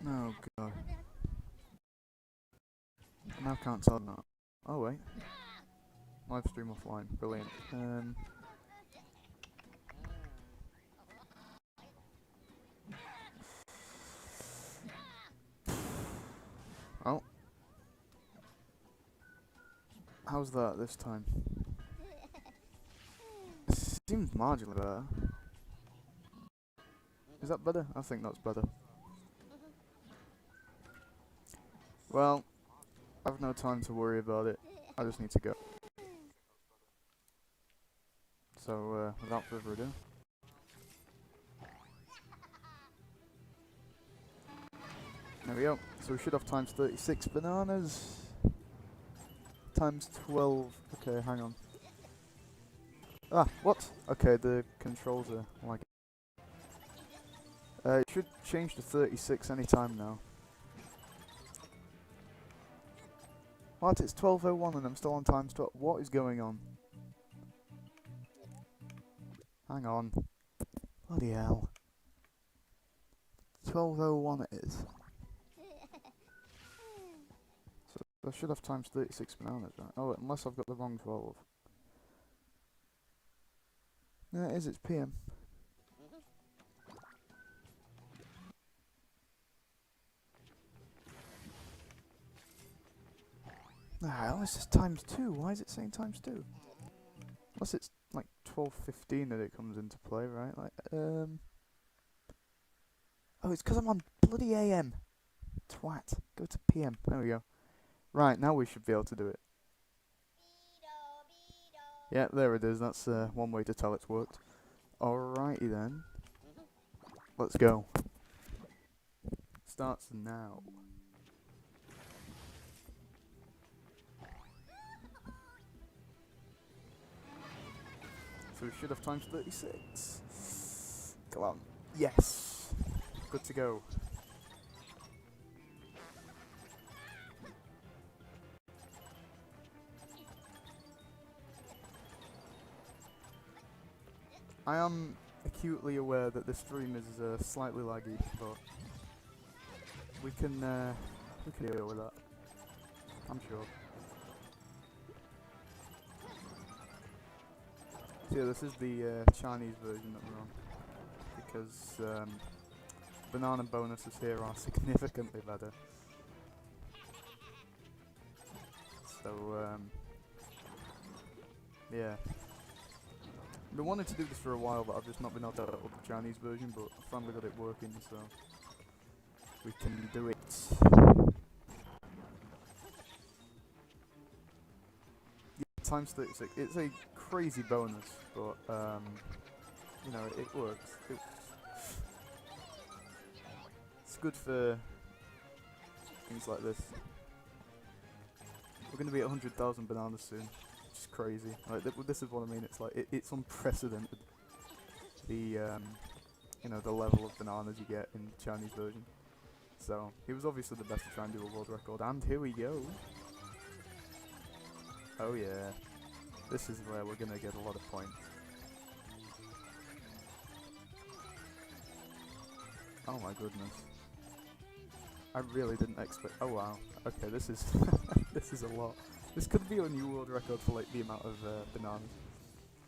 Oh god. I now can't tell that. Oh wait. Live stream offline. Brilliant. Oh. How's that this time? Seems marginally better. Is that better? I think that's better. Well, I've no time to worry about it. I just need to go. So, without further ado. There we go. So we should have times 36 bananas. Times 12. Okay, hang on. Ah, what? Okay, the controls are like... it should change to 36 anytime now. What? It's 12:01 and I'm still on times 12. What is going on? Hang on. Bloody hell. 12:01 it is. So I should have times 36 bananas, right? Oh, unless I've got the wrong 12. No, it is. It's PM. Ah, oh, it's just times 2. Why is it saying times 2? Unless it's like 12:15 that it comes into play, right? Like, oh, it's because I'm on bloody AM. Twat. Go to PM. There we go. Right, now we should be able to do it. Yeah, there it is. That's one way to tell it's worked. Alrighty then. Let's go. Starts now. So we should have times 36. Come on. Yes. Good to go. I am acutely aware that this stream is slightly laggy, but we can deal with that. I'm sure. So yeah, this is the Chinese version that we're on, because banana bonuses here are significantly better. So yeah. I've been wanting to do this for a while, but I've just not been able to upload the Chinese version, but I finally got it working, so we can do it. Yeah, times 36. It's a crazy bonus, but you know, it works. It's good for things like this. We're going to be at 100,000 bananas soon. It's crazy. Like this is what I mean. It's like it's unprecedented. The you know, the level of bananas you get in the Chinese version. So he was obviously the best to try and do a world record, and here we go. Oh yeah, this is where we're gonna get a lot of points. Oh my goodness, I really didn't expect. Oh wow. Okay, this is this is a lot. This could be a new world record for like the amount of bananas.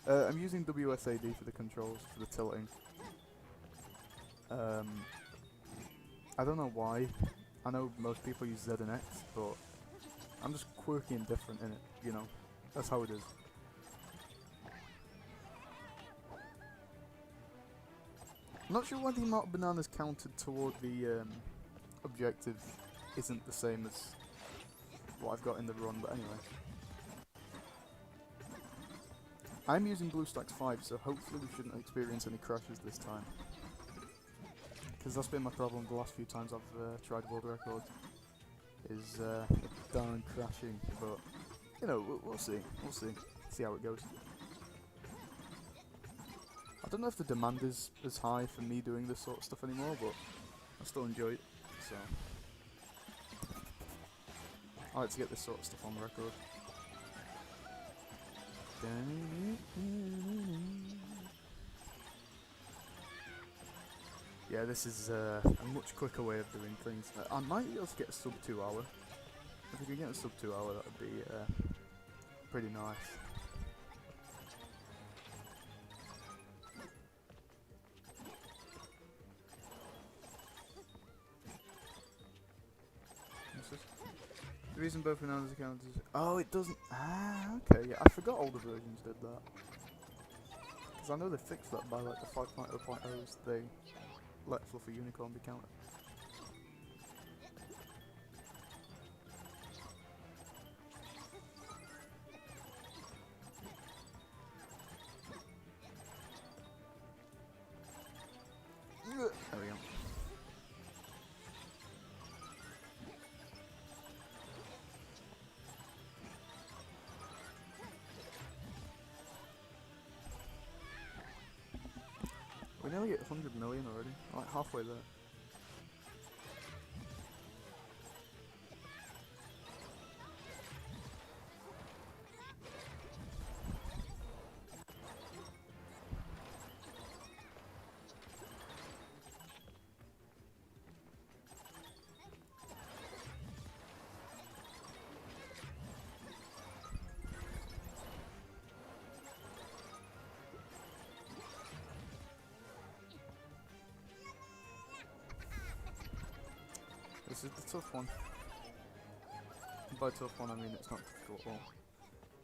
I'm using WSAD for the controls, for the tilting. I don't know why. I know most people use Z and X, but I'm just quirky and different in it, you know. That's how it is. I'm not sure why the amount of bananas counted toward the objective isn't the same as what I've got in the run, but anyway. I'm using BlueStacks 5, so hopefully we shouldn't experience any crashes this time. Because that's been my problem the last few times I've tried world records, is darn crashing, but you know, we'll see, see how it goes. I don't know if the demand is as high for me doing this sort of stuff anymore, but I still enjoy it, so I like to get this sort of stuff on record. Yeah, this is a much quicker way of doing things. I might be able to get a sub 2 hour. If we could get a sub 2 hour, that would be pretty nice. The reason both bananas account is... Oh, it doesn't... Ah, okay, yeah, I forgot older versions did that. Because I know they fixed that by like the 5.0.0s they let Fluffy Unicorn be counted. There we go. We nearly get 100 million already. Like halfway there. This is the tough one. And by tough one I mean it's not difficult at all.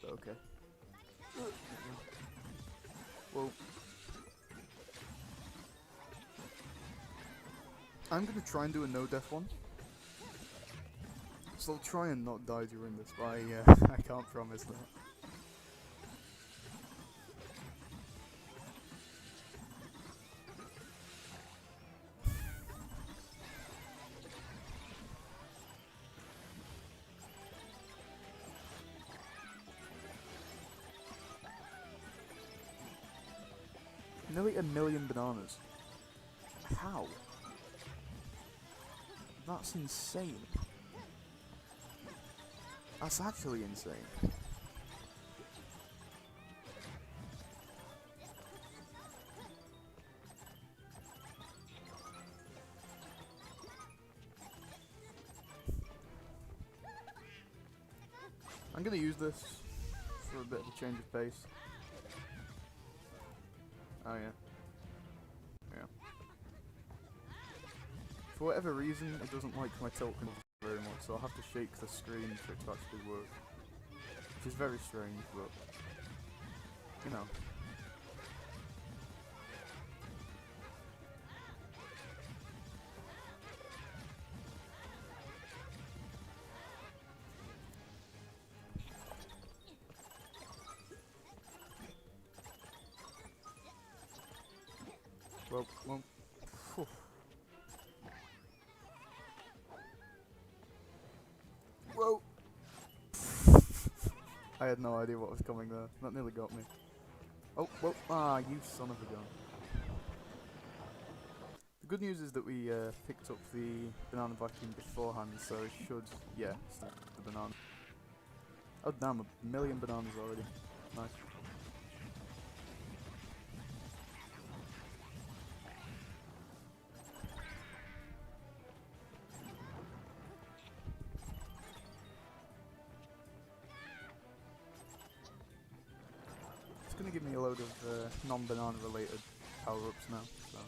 But okay. Well, I'm gonna try and do a no death one. So I'll try and not die during this, but I can't promise that. Nearly 1 million bananas. How? That's insane. That's actually insane. I'm gonna use this for a bit of a change of pace. Oh yeah. Yeah. For whatever reason, it doesn't like my tilt control very much, so I'll have to shake the screen for it to actually work. Which is very strange, but... you know. Well, phew. Whoa! I had no idea what was coming there. That nearly got me. Oh, well, you son of a gun. The good news is that we picked up the banana vacuum beforehand, so it should, yeah, start the banana. Oh damn, 1 million bananas already. Nice. It's gonna give me a load of non-banana related power-ups now, so.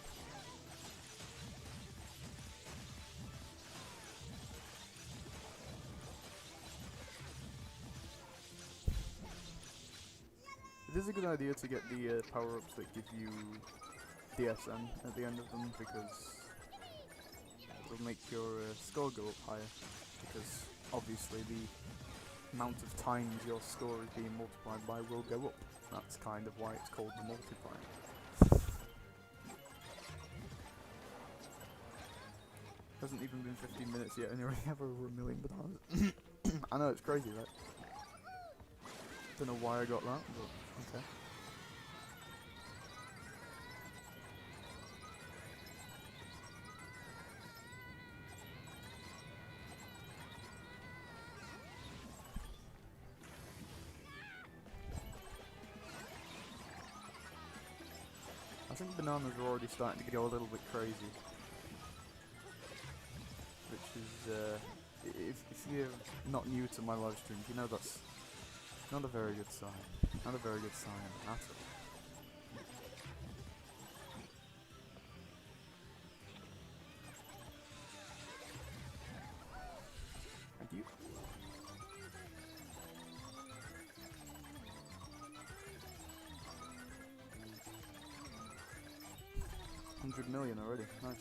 It is a good idea to get the power-ups that give you DSN at the end of them, because it'll make your score go up higher, because obviously the amount of times your score is being multiplied by will go up. That's kind of why it's called the multiplier. Hasn't even been 15 minutes yet and you already have over 1 million bananas. I know, it's crazy, right? Don't know why I got that, but okay. I think bananas are already starting to go a little bit crazy. Because if you're not new to my live streams, you know that's not a very good sign. Not a very good sign at all. Thank you. $100 million already. Nice.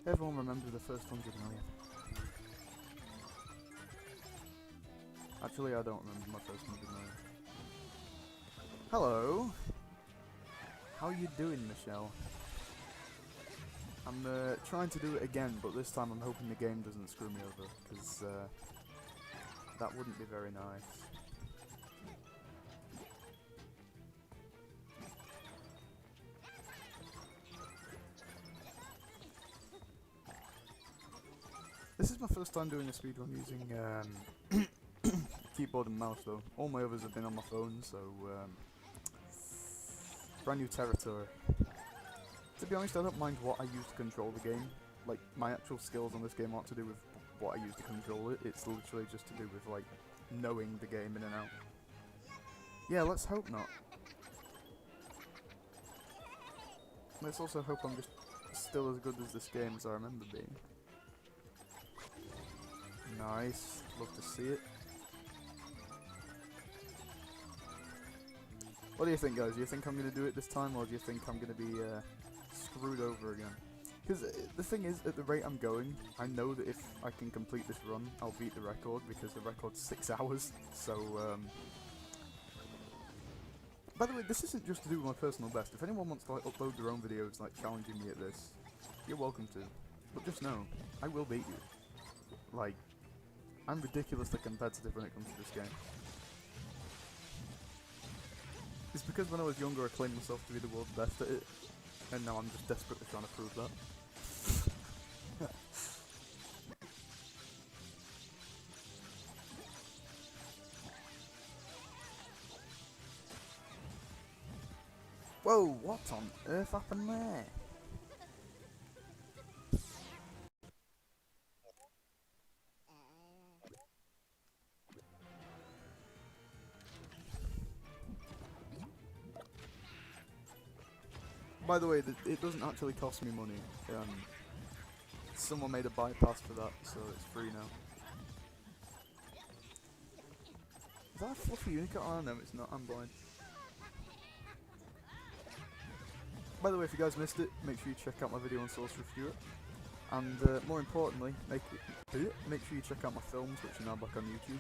Everyone remembers the first 100 million. Actually, I don't remember my first 100 million. Hello. How you doing, Michelle? I'm trying to do it again, but this time I'm hoping the game doesn't screw me over, because that wouldn't be very nice. This is my first time doing a speedrun using keyboard and mouse though. All my others have been on my phone, so brand new territory. To be honest, I don't mind what I use to control the game. Like, my actual skills on this game aren't to do with what I use to control it, it's literally just to do with, like, knowing the game in and out. Yeah, let's hope not. Let's also hope I'm just still as good as this game as I remember being. Nice, love to see it. What do you think, guys? Do you think I'm going to do it this time, or do you think I'm going to be screwed over again? Because the thing is, at the rate I'm going, I know that if I can complete this run, I'll beat the record, because the record's 6 hours, so by the way, this isn't just to do with my personal best. If anyone wants to like upload their own videos like challenging me at this, you're welcome to. But just know, I will beat you. Like, I'm ridiculously competitive when it comes to this game. It's because when I was younger I claimed myself to be the world's best at it, and now I'm just desperately trying to prove that. Whoa, what on earth happened there? By the way, it doesn't actually cost me money. Someone made a bypass for that, so it's free now. Is that a fluffy unicorn? Oh no, it's not. I'm blind. By the way, if you guys missed it, make sure you check out my video on Source Review. And more importantly, make sure you check out my films, which are now back on YouTube.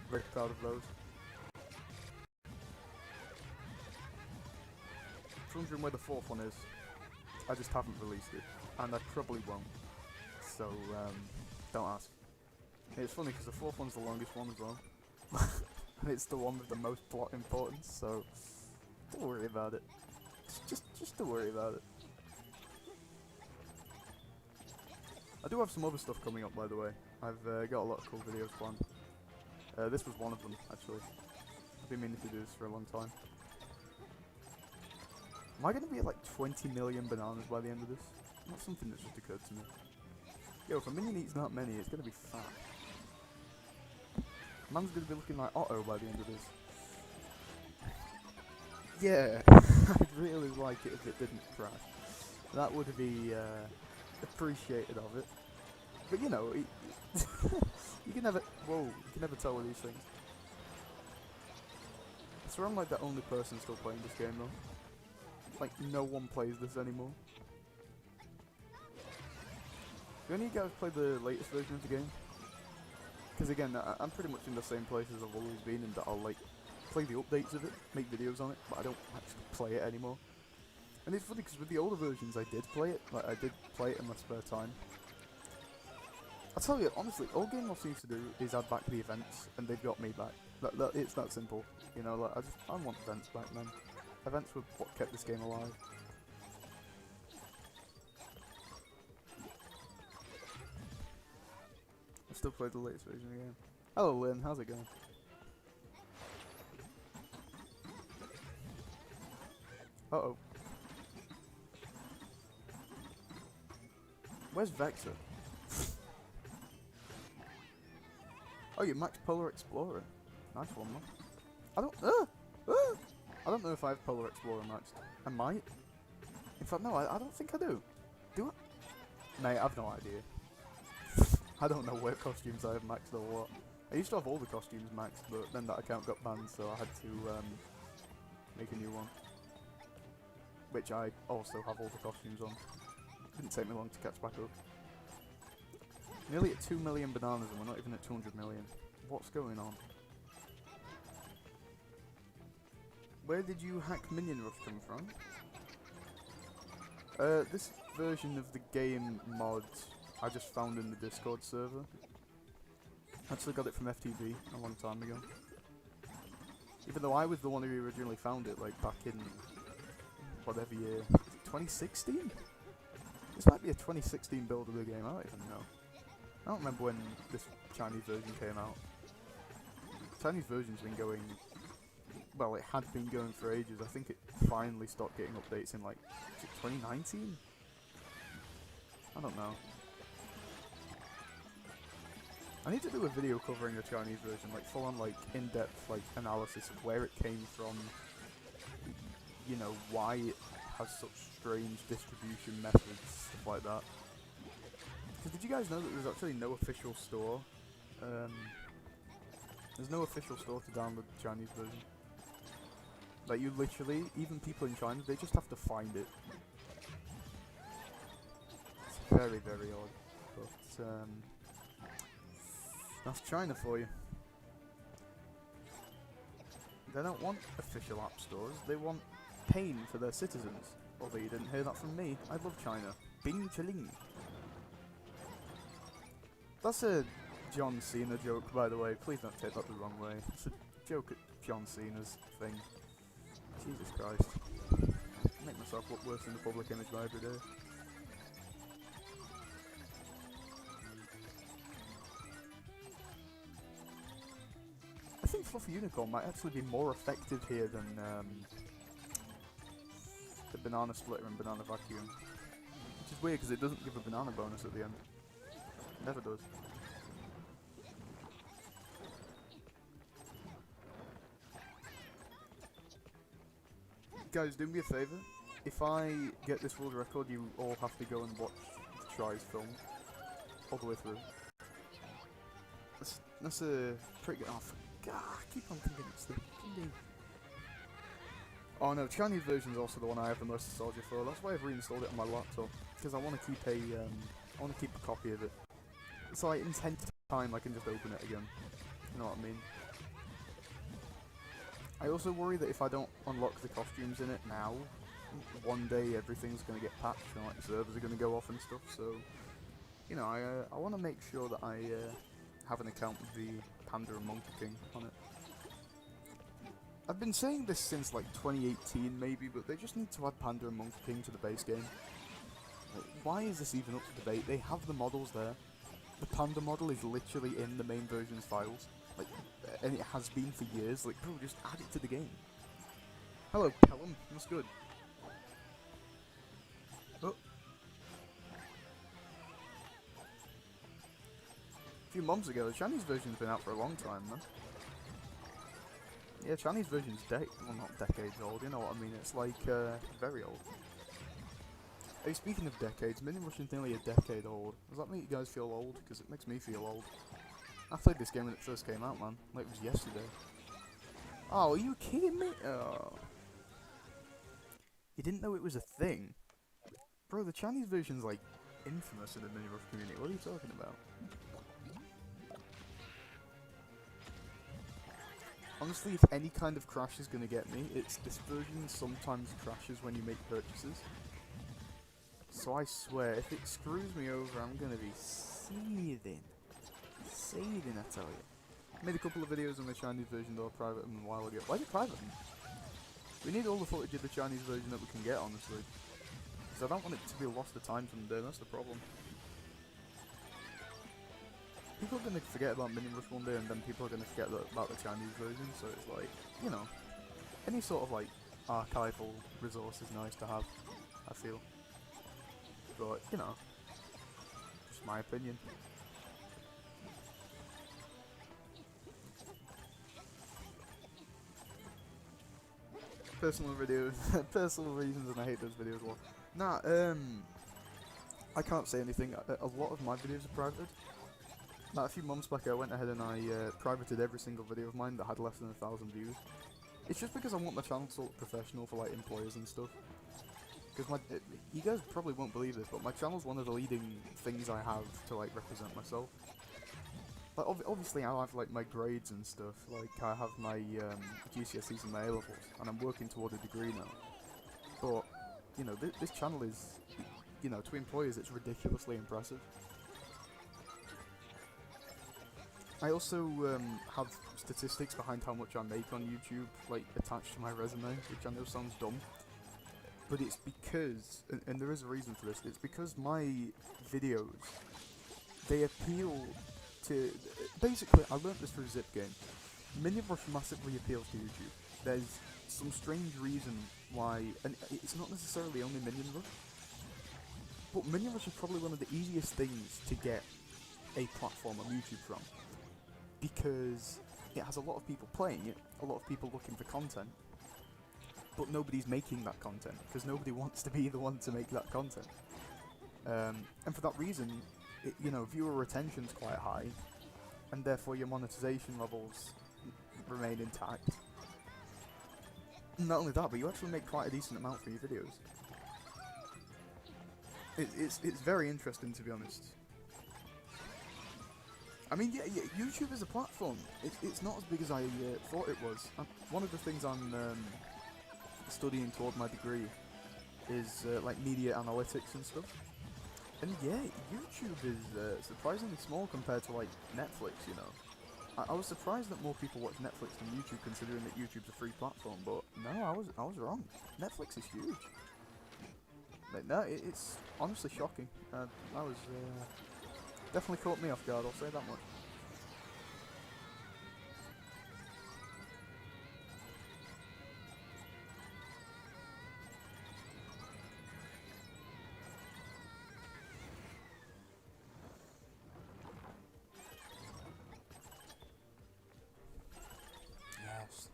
Very proud of those. If you're wondering where the fourth one is, I just haven't released it, and I probably won't. So don't ask. It's funny because the fourth one's the longest one as well, and it's the one with the most plot importance. So don't worry about it. Just don't worry about it. I do have some other stuff coming up, by the way. I've got a lot of cool videos planned. This was one of them, actually. I've been meaning to do this for a long time. Am I going to be at like 20 million bananas by the end of this? Not something that's just occurred to me. Yo, if a minion eats that many, it's going to be fat. Man's going to be looking like Otto by the end of this. Yeah, I'd really like it if it didn't crash. That would be appreciated of it. But you know, you can never. Whoa, you can never tell with these things. I swear I'm like the only person still playing this game though. Like no one plays this anymore. Do any of you guys play the latest version of the game? Because again, I'm pretty much in the same place as I've always been, in that I'll like play the updates of it, make videos on it, but I don't actually play it anymore. And it's funny because with the older versions I did play it, like I did play it in my spare time. I tell you, honestly, all Game Loft seems to do is add back the events, and they've got me back. It's that simple, you know. Like I want events back, man. Events were what kept this game alive. I still play the latest version of the game. Hello, Lynn. How's it going? Uh oh. Where's Vector? Oh, you're Max Polar Explorer. Nice one, man. I don't know if I have Polar Explorer maxed. I might. In fact, no, I don't think I do. Do I? Mate, I've no idea. I don't know where costumes I have maxed or what. I used to have all the costumes maxed, but then that account got banned, so I had to make a new one. Which I also have all the costumes on. Didn't take me long to catch back up. Nearly at 2 million bananas and we're not even at 200 million. What's going on? Where did you hack Minion Rush come from? This version of the game mod I just found in the Discord server. Actually got it from FTV a long time ago. Even though I was the one who originally found it, like back in whatever year. 2016? This might be a 2016 build of the game, I don't even know. I don't remember when this Chinese version came out. Chinese version's been going, well, it had been going for ages. I think it finally stopped getting updates in like 2019? I don't know. I need to do a video covering the Chinese version, like full on like in-depth like analysis of where it came from, you know, why it has such strange distribution methods, stuff like that. Because did you guys know that there's actually no official store? There's no official store to download the Chinese version. Like, you literally, even people in China, they just have to find it. It's very, very odd. But, that's China for you. They don't want official app stores, they want pain for their citizens. Although you didn't hear that from me, I love China. Bing Chiling. That's a John Cena joke, by the way. Please don't take that the wrong way. It's a joke at John Cena's thing. Jesus Christ. I make myself look worse in the public image by every day. I think Fluffy Unicorn might actually be more effective here than the Banana Splitter and Banana Vacuum. Which is weird because it doesn't give a banana bonus at the end. It never does. Guys, do me a favour. If I get this world record, you all have to go and watch the Tries film all the way through. That's a pretty good. Oh, God, I keep on thinking it's the. Oh no, Chinese version is also the one I have the most nostalgia for. That's why I've reinstalled it on my laptop, because I want to keep a copy of it. So like in 10 time I can just open it again. You know what I mean? I also worry that if I don't unlock the costumes in it now, one day everything's going to get patched and like the servers are going to go off and stuff, so, you know, I want to make sure that I have an account with the Panda and Monkey King on it. I've been saying this since like 2018 maybe, but they just need to add Panda and Monkey King to the base game. Like, why is this even up for debate? They have the models there. The Panda model is literally in the main version's files. Like, and it has been for years. Like, bro, just add it to the game. Hello, Pelham. What's good? Oh. A few months ago, the Chinese version's been out for a long time, man. Yeah, Chinese version's well, not decades old, you know what I mean? It's like, very old. Hey, speaking of decades, Minion Rush is nearly a decade old. Does that make you guys feel old? Because it makes me feel old. I played this game when it first came out, man. Like, it was yesterday. Oh, are you kidding me? Oh. You didn't know it was a thing? Bro, the Chinese version's, like, infamous in the Minion Rush community. What are you talking about? Honestly, if any kind of crash is gonna get me, it's this version sometimes crashes when you make purchases. So I swear, if it screws me over, I'm gonna be seething. Seething, I tell you. I made a couple of videos on the Chinese version though, private them a while ago. Why did private them? We need all the footage of the Chinese version that we can get, honestly. Because I don't want it to be lost to time someday, that's the problem. People are going to forget about Minion Rush one day, and then people are going to forget about the Chinese version, so it's like, you know, any sort of, like, archival resource is nice to have, I feel. But, you know, just my opinion. Personal videos, personal reasons, and I hate those videos. Well, nah, I can't say anything. A lot of my videos are private. Now, a few months back, I went ahead and I privated every single video of mine that had less than 1,000 views. It's just because I want my channel to look professional for like employers and stuff. Because you guys probably won't believe this, but my channel's one of the leading things I have to like represent myself. Like obviously I have like my grades and stuff, like I have my GCSEs and my A levels, and I'm working toward a degree now. But you know, this channel is, you know, to employers it's ridiculously impressive. I also have statistics behind how much I make on YouTube, like attached to my resume, which I know sounds dumb. But it's because, and there is a reason for this, it's because my videos, they appeal to, basically, I learnt this through Zip Game. Minion Rush massively appeals to YouTube. There's some strange reason why, and it's not necessarily only Minion Rush, but Minion Rush is probably one of the easiest things to get a platform on YouTube from. Because it has a lot of people playing it, a lot of people looking for content, but nobody's making that content, because nobody wants to be the one to make that content. And for that reason, you know, viewer retention's quite high, and therefore your monetization levels remain intact. Not only that, but you actually make quite a decent amount for your videos. It's very interesting, to be honest. I mean, yeah, YouTube is a platform. It's not as big as I thought it was. One of the things I'm studying toward my degree is like media analytics and stuff. And yeah, YouTube is surprisingly small compared to like Netflix, you know. I was surprised that more people watch Netflix than YouTube, considering that YouTube's a free platform, but no, I was wrong. Netflix is huge. Like, no, it's honestly shocking. That was definitely caught me off guard, I'll say that much. Yes.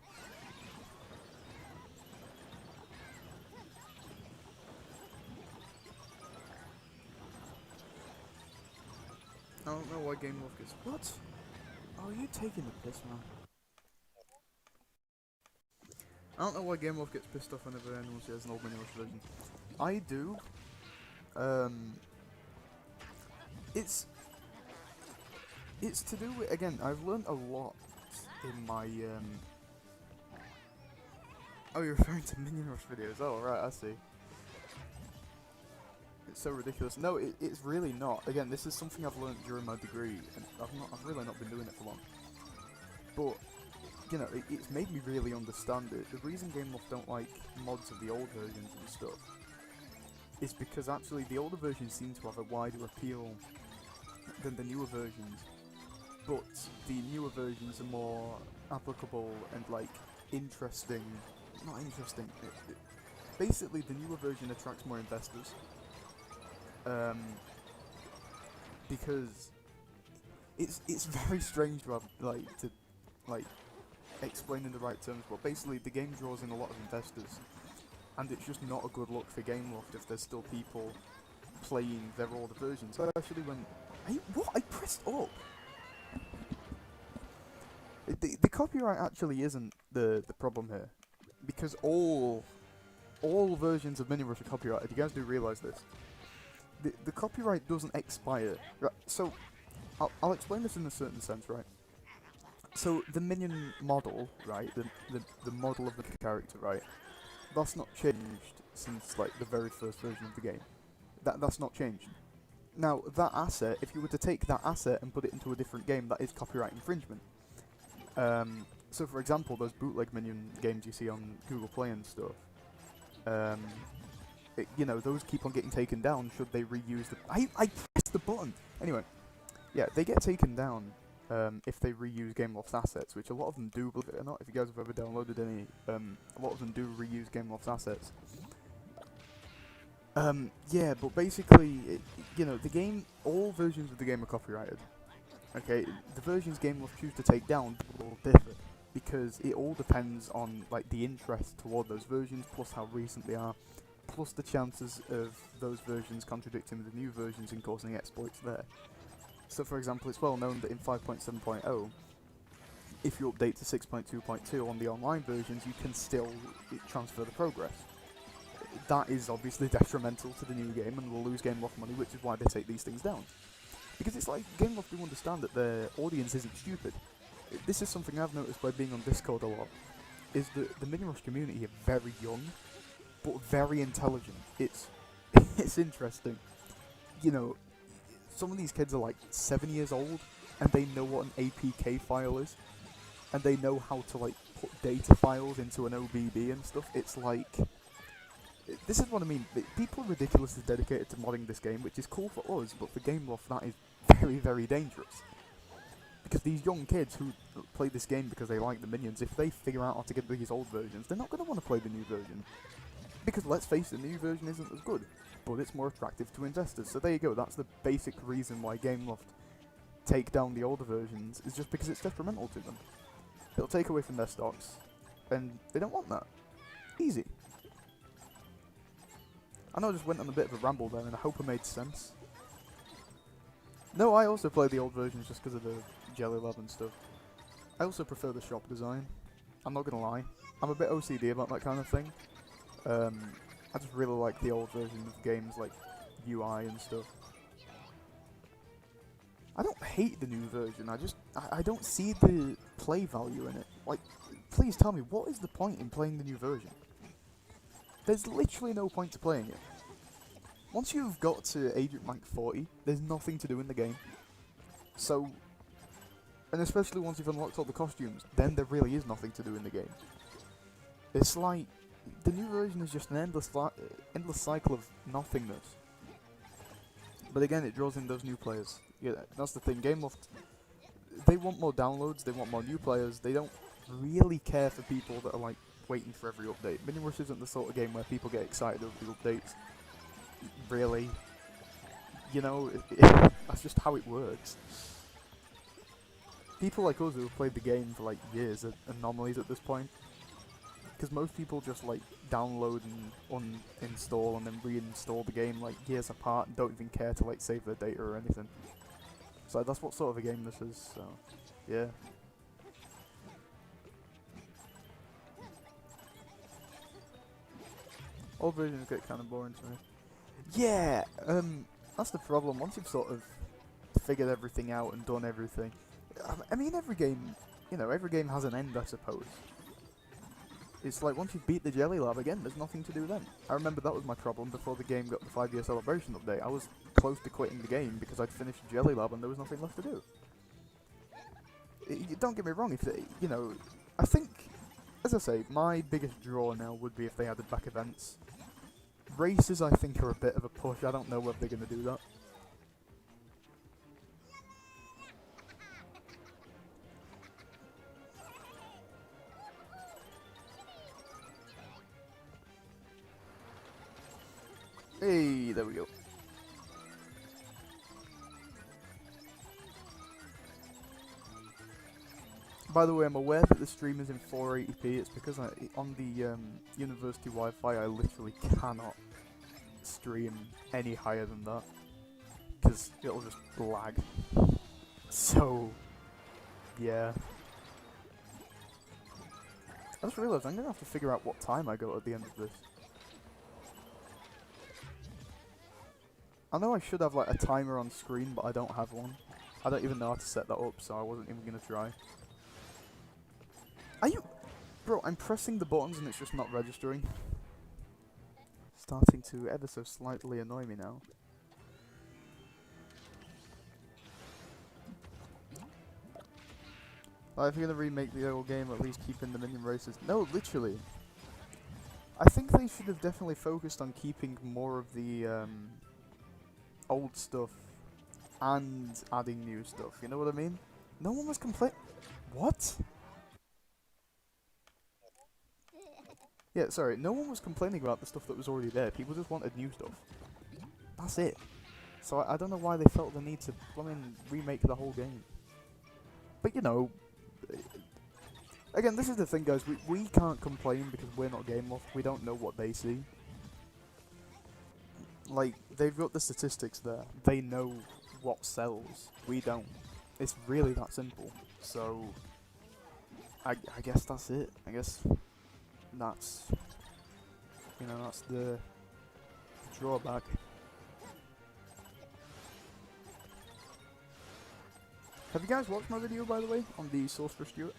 I don't know why Game Love gets... What? Oh, you taking the piss, man. I don't know why Game Love gets pissed off whenever anyone says an old Minion Rush version. I do. It's to do with, again, I've learned a lot in my, Oh, you're referring to Minion Rush videos. Oh, right, I see. It's so ridiculous. No, it's really not. Again, this is something I've learned during my degree, and I've really not been doing it for long. But, you know, it's made me really understand it. The reason Game Loft don't like mods of the old versions and stuff is because actually the older versions seem to have a wider appeal than the newer versions. But the newer versions are more applicable and, like, interesting. Not interesting. Basically, the newer version attracts more investors. Because it's very strange to have, explain in the right terms, but basically the game draws in a lot of investors, and it's just not a good look for Gameloft if there's still people playing their older versions. Especially when... what? I pressed up! The copyright actually isn't the problem here, because all versions of Minion Rush are copyrighted. You guys do realise this. The copyright doesn't expire. Right, so, I'll explain this in a certain sense, right? So, the Minion model, right, the model of the character, right, that's not changed since, like, the very first version of the game. That's not changed. Now, that asset, if you were to take that asset and put it into a different game, that is copyright infringement. So, for example, those bootleg Minion games you see on Google Play and stuff, you know, those keep on getting taken down should they reuse the... I pressed the button! Anyway, yeah, they get taken down if they reuse Gameloft's assets, which a lot of them do, believe it or not. If you guys have ever downloaded any, a lot of them do reuse Gameloft's assets. Yeah, but basically, you know, the game, all versions of the game are copyrighted. Okay, the versions Game will choose to take down will differ because it all depends on like the interest toward those versions, plus how recent they are, plus the chances of those versions contradicting the new versions and causing exploits there. So, for example, it's well known that in 5.7.0, if you update to 6.2.2 on the online versions, you can still transfer the progress. That is obviously detrimental to the new game and will lose Gameloft money, which is why they take these things down. Because it's like, Gameloft do understand that their audience isn't stupid. This is something I've noticed by being on Discord a lot, is that the Minion Rush community are very young, but very intelligent. It's it's interesting. You know, some of these kids are like 7 years old, and they know what an APK file is, and they know how to like put data files into an OBB and stuff. It's like, this is what I mean. People are ridiculously dedicated to modding this game, which is cool for us, but for Gameloft that is very, very dangerous. Because these young kids who play this game because they like the minions, if they figure out how to get these old versions, they're not going to want to play the new version. Because let's face it, the new version isn't as good, but it's more attractive to investors. So there you go, that's the basic reason why Gameloft take down the older versions, is just because it's detrimental to them. It'll take away from their stocks, and they don't want that. Easy. I know I just went on a bit of a ramble there, and I hope it made sense. No, I also play the old versions just because of the Jelly Lab and stuff. I also prefer the shop design. I'm not gonna lie. I'm a bit OCD about that kind of thing. I just really like the old version of games, like UI and stuff. I don't hate the new version, I don't see the play value in it. Like, please tell me, what is the point in playing the new version? There's literally no point to playing it. Once you've got to Agent Rank 40, there's nothing to do in the game. So, and especially once you've unlocked all the costumes, then there really is nothing to do in the game. It's like, the new version is just an endless cycle of nothingness. But again, it draws in those new players. Yeah, that's the thing. Gameloft, they want more downloads, they want more new players, they don't really care for people that are like waiting for every update. Minion Rush isn't the sort of game where people get excited over the updates. Really. You know, that's just how it works. People like us who have played the game for like years are anomalies at this point. Because most people just like download and uninstall and then reinstall the game like years apart and don't even care to like save their data or anything. So that's what sort of a game this is, so yeah. Old versions get kind of boring to me. Yeah, that's the problem. Once you've sort of figured everything out and done everything, I mean, every game, you know, every game has an end, I suppose. It's like once you beat the Jelly Lab again, there's nothing to do then. I remember that was my problem before the game got the 5-year celebration update. I was close to quitting the game because I'd finished Jelly Lab and there was nothing left to do. Don't get me wrong, if they, you know, I think, as I say, my biggest draw now would be if they added back events. Races, I think, are a bit of a push. I don't know whether they're going to do that. Hey, there we go. By the way, I'm aware that the stream is in 480p. It's because on the university Wi-Fi, I literally cannot stream any higher than that. Because it'll just lag. So, yeah. I just realised I'm going to have to figure out what time I go at the end of this. I know I should have like a timer on screen, but I don't have one. I don't even know how to set that up, so I wasn't even going to try. Are you... Bro, I'm pressing the buttons and it's just not registering. Starting to ever so slightly annoy me now. Like, if you're going to remake the old game, at least keep in the minion races. No, literally. I think they should have definitely focused on keeping more of the old stuff and adding new stuff, you know what I mean? No one was complaining. What? Yeah, sorry, no one was complaining about the stuff that was already there. People just wanted new stuff. That's it. So I don't know why they felt the need to remake the whole game. But you know, again, this is the thing, guys. We can't complain because we're not Game Loft. We don't know what they see. Like, they've got the statistics there. They know what sells. We don't. It's really that simple. So, I guess that's it. I guess that's, you know, that's the drawback. Have you guys watched my video, by the way, on the Sorcerer Stewart?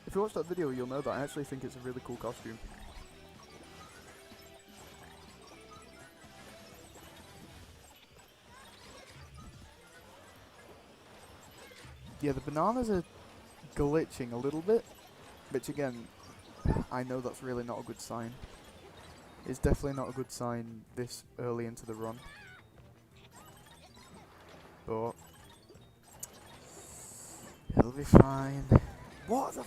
If you watch that video, you'll know that I actually think it's a really cool costume. Yeah, the bananas are glitching a little bit, which again, I know that's really not a good sign. It's definitely not a good sign this early into the run. But it'll be fine. What the I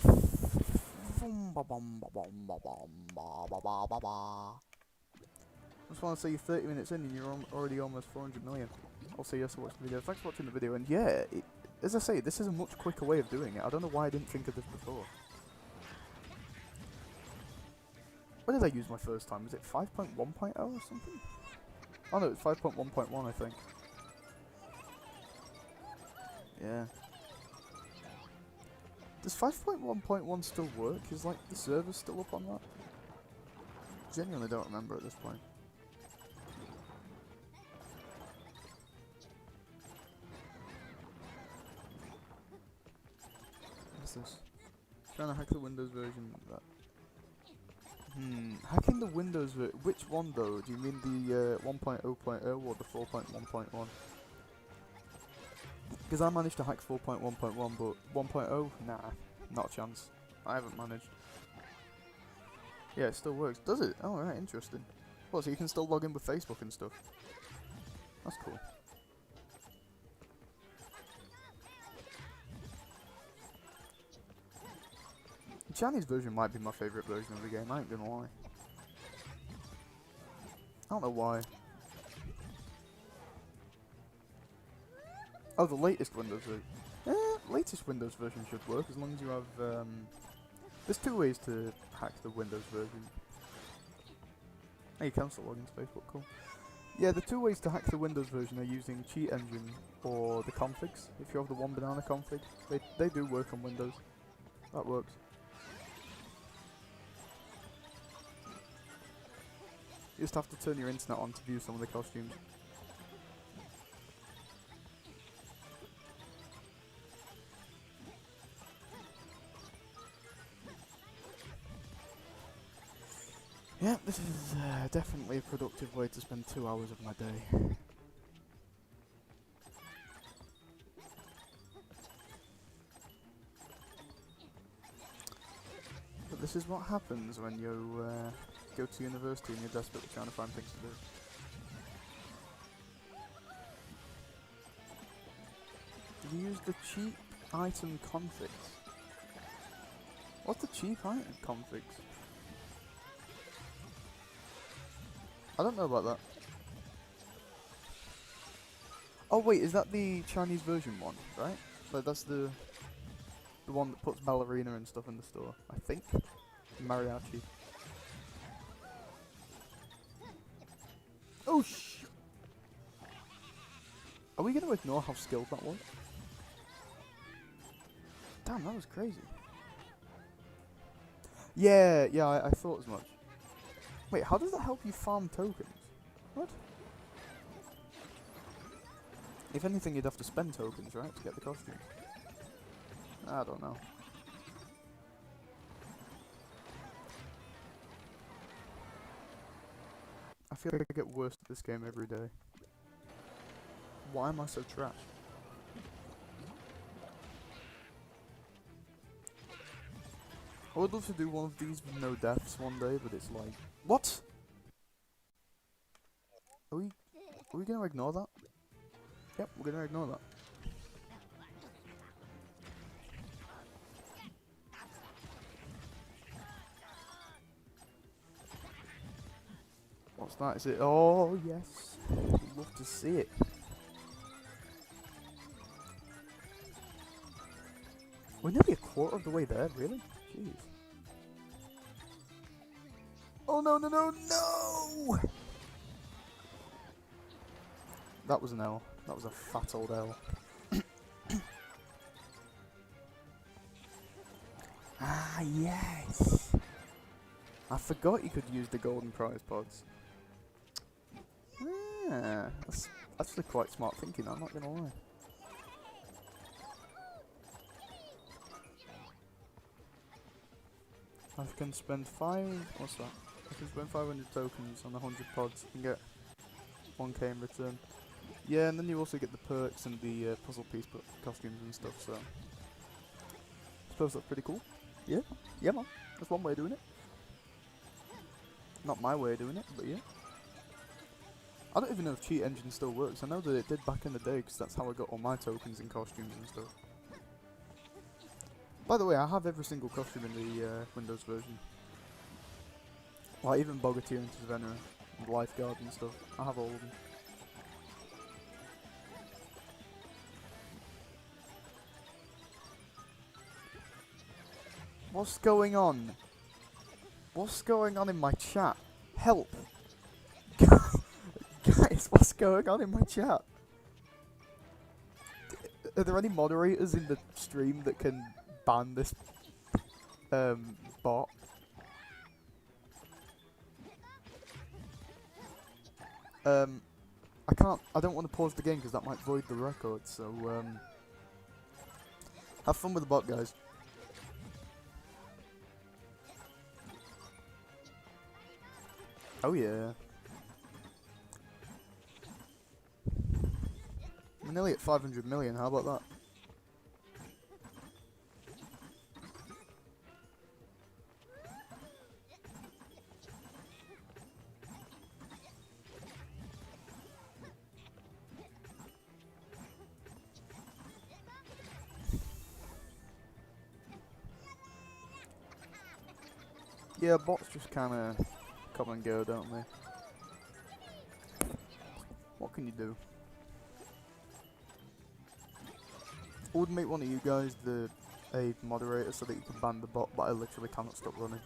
just want to say you're 30 minutes in and you're already almost 400 million. I'll say yes to watch the video. Thanks for watching the video. And yeah, as I say, this is a much quicker way of doing it. I don't know why I didn't think of this before. What did I use my first time? Was it 5.1.0 or something? Oh no, it's 5.1.1 I think. Yeah. Does 5.1.1 still work? Is like the server still up on that? Genuinely don't remember at this point. What's this? Trying to hack the Windows version of that. Hacking the Windows which one though? Do you mean the 1.0.0 or the 4.1.1? Because I managed to hack 4.1.1, but 1.0? Nah, not a chance. I haven't managed. Yeah, it still works. Does it? Oh, right, interesting. Well, so you can still log in with Facebook and stuff. That's cool. The Chinese version might be my favourite version of the game, I ain't gonna lie. I don't know why. Oh, the latest Windows version. Latest Windows version should work as long as you have. There's two ways to hack the Windows version. Oh, you can still log into Facebook, cool. Yeah, the two ways to hack the Windows version are using Cheat Engine or the configs. If you have the one banana config, they do work on Windows. That works. You just have to turn your internet on to view some of the costumes. Yeah, this is definitely a productive way to spend 2 hours of my day. But this is what happens when you go to university and you're desperately trying to find things to do. You use the cheap item configs. What's the cheap item configs? I don't know about that. Oh wait, is that the Chinese version one, right? Like that's the one that puts ballerina and stuff in the store, I think. Mariachi. Oh sh! Are we gonna ignore how skilled that was? Damn, that was crazy. Yeah, I thought as much. Wait, how does that help you farm tokens? What? If anything, you'd have to spend tokens, right, to get the costumes. I don't know. I feel like I get worse at this game every day. Why am I so trash? I would love to do one of these with no deaths one day, but it's like... What? Are we gonna ignore that? Yep, we're gonna ignore that. What's that? Is it? Oh, yes. Love to see it. We're nearly a quarter of the way there, really? Jeez. Oh, no, no, no, no! That was an L. That was a fat old L. Ah, yes! I forgot you could use the golden prize pods. Ah, that's actually quite smart thinking, I'm not gonna lie. I can spend what's that? I can spend 500 tokens on 100 pods and get 1k in return. Yeah, and then you also get the perks and the puzzle piece costumes and stuff, so... I suppose that's pretty cool. Yeah, yeah man, that's one way of doing it. Not my way of doing it, but yeah. I don't even know if Cheat Engine still works. I know that it did back in the day, because that's how I got all my tokens and costumes and stuff. By the way, I have every single costume in the Windows version. Like even Bogatir and Savannah and Lifeguard and stuff. I have all of them. What's going on? What's going on in my chat? Help! Guys, what's going on in my chat? Are there any moderators in the stream that can ban this bot? I don't want to pause the game because that might void the record, so have fun with the bot, guys. Oh yeah. We're nearly at 500 million, how about that? Yeah, bots just kinda come and go, don't they? What can you do? I would make one of you guys a moderator so that you can ban the bot, but I literally cannot stop running.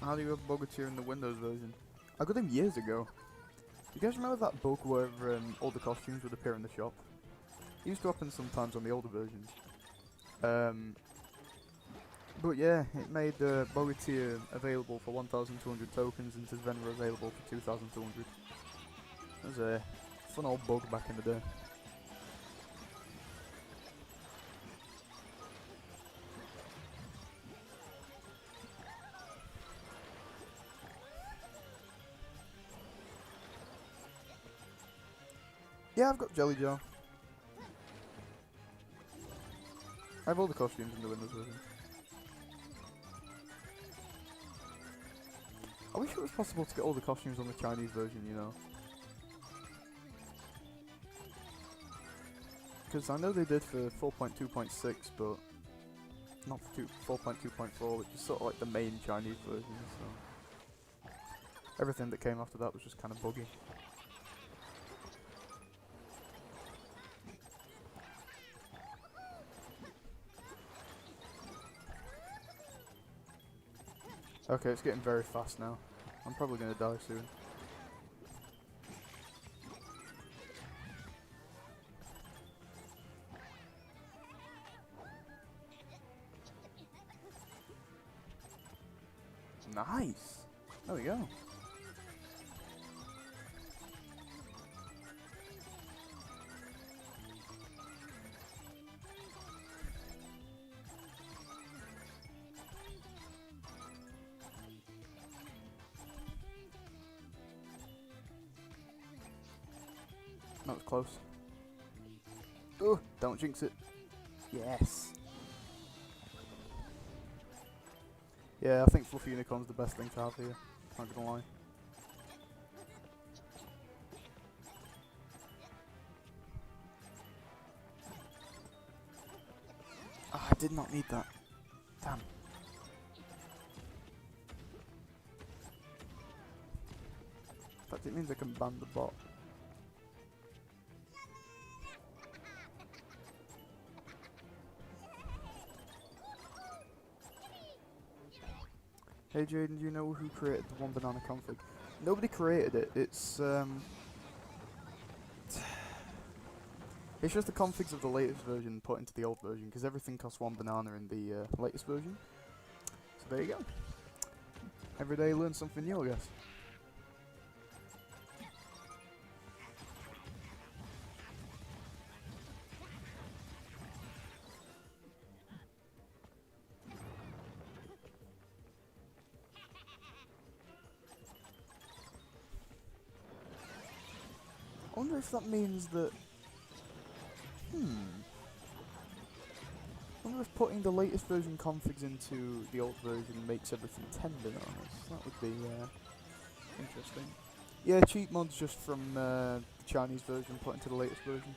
How do you have Bogatir in the Windows version? I got him years ago. You guys remember that bug where all the costumes would appear in the shop? It used to happen sometimes on the older versions. But yeah, it made Bogatir available for 1,200 tokens and Tizvenra available for 2,200. That was a fun old bug back in the day. Yeah, I've got Jelly Jar. I have all the costumes in the Windows version. I wish it was possible to get all the costumes on the Chinese version, you know. Because I know they did for 4.2.6, but not for 4.2.4, which is sort of like the main Chinese version, so... Everything that came after that was just kind of buggy. Okay, it's getting very fast now. I'm probably gonna die soon. Nice! There we go. That was close. Oh, don't jinx it. Yes. Yeah, I think Fluffy Unicorn's the best thing to have here. Not gonna lie. did not need that. Damn. In fact, it means I can ban the bot. Hey Jaden, do you know who created the one banana config? Nobody created it. It's just the configs of the latest version put into the old version, because everything costs one banana in the latest version. So there you go. Every day learn something new, I guess. I wonder if that means that... I wonder if putting the latest version configs into the old version makes everything 10 bananas. That would be interesting. Yeah, cheat mods just from the Chinese version put into the latest version.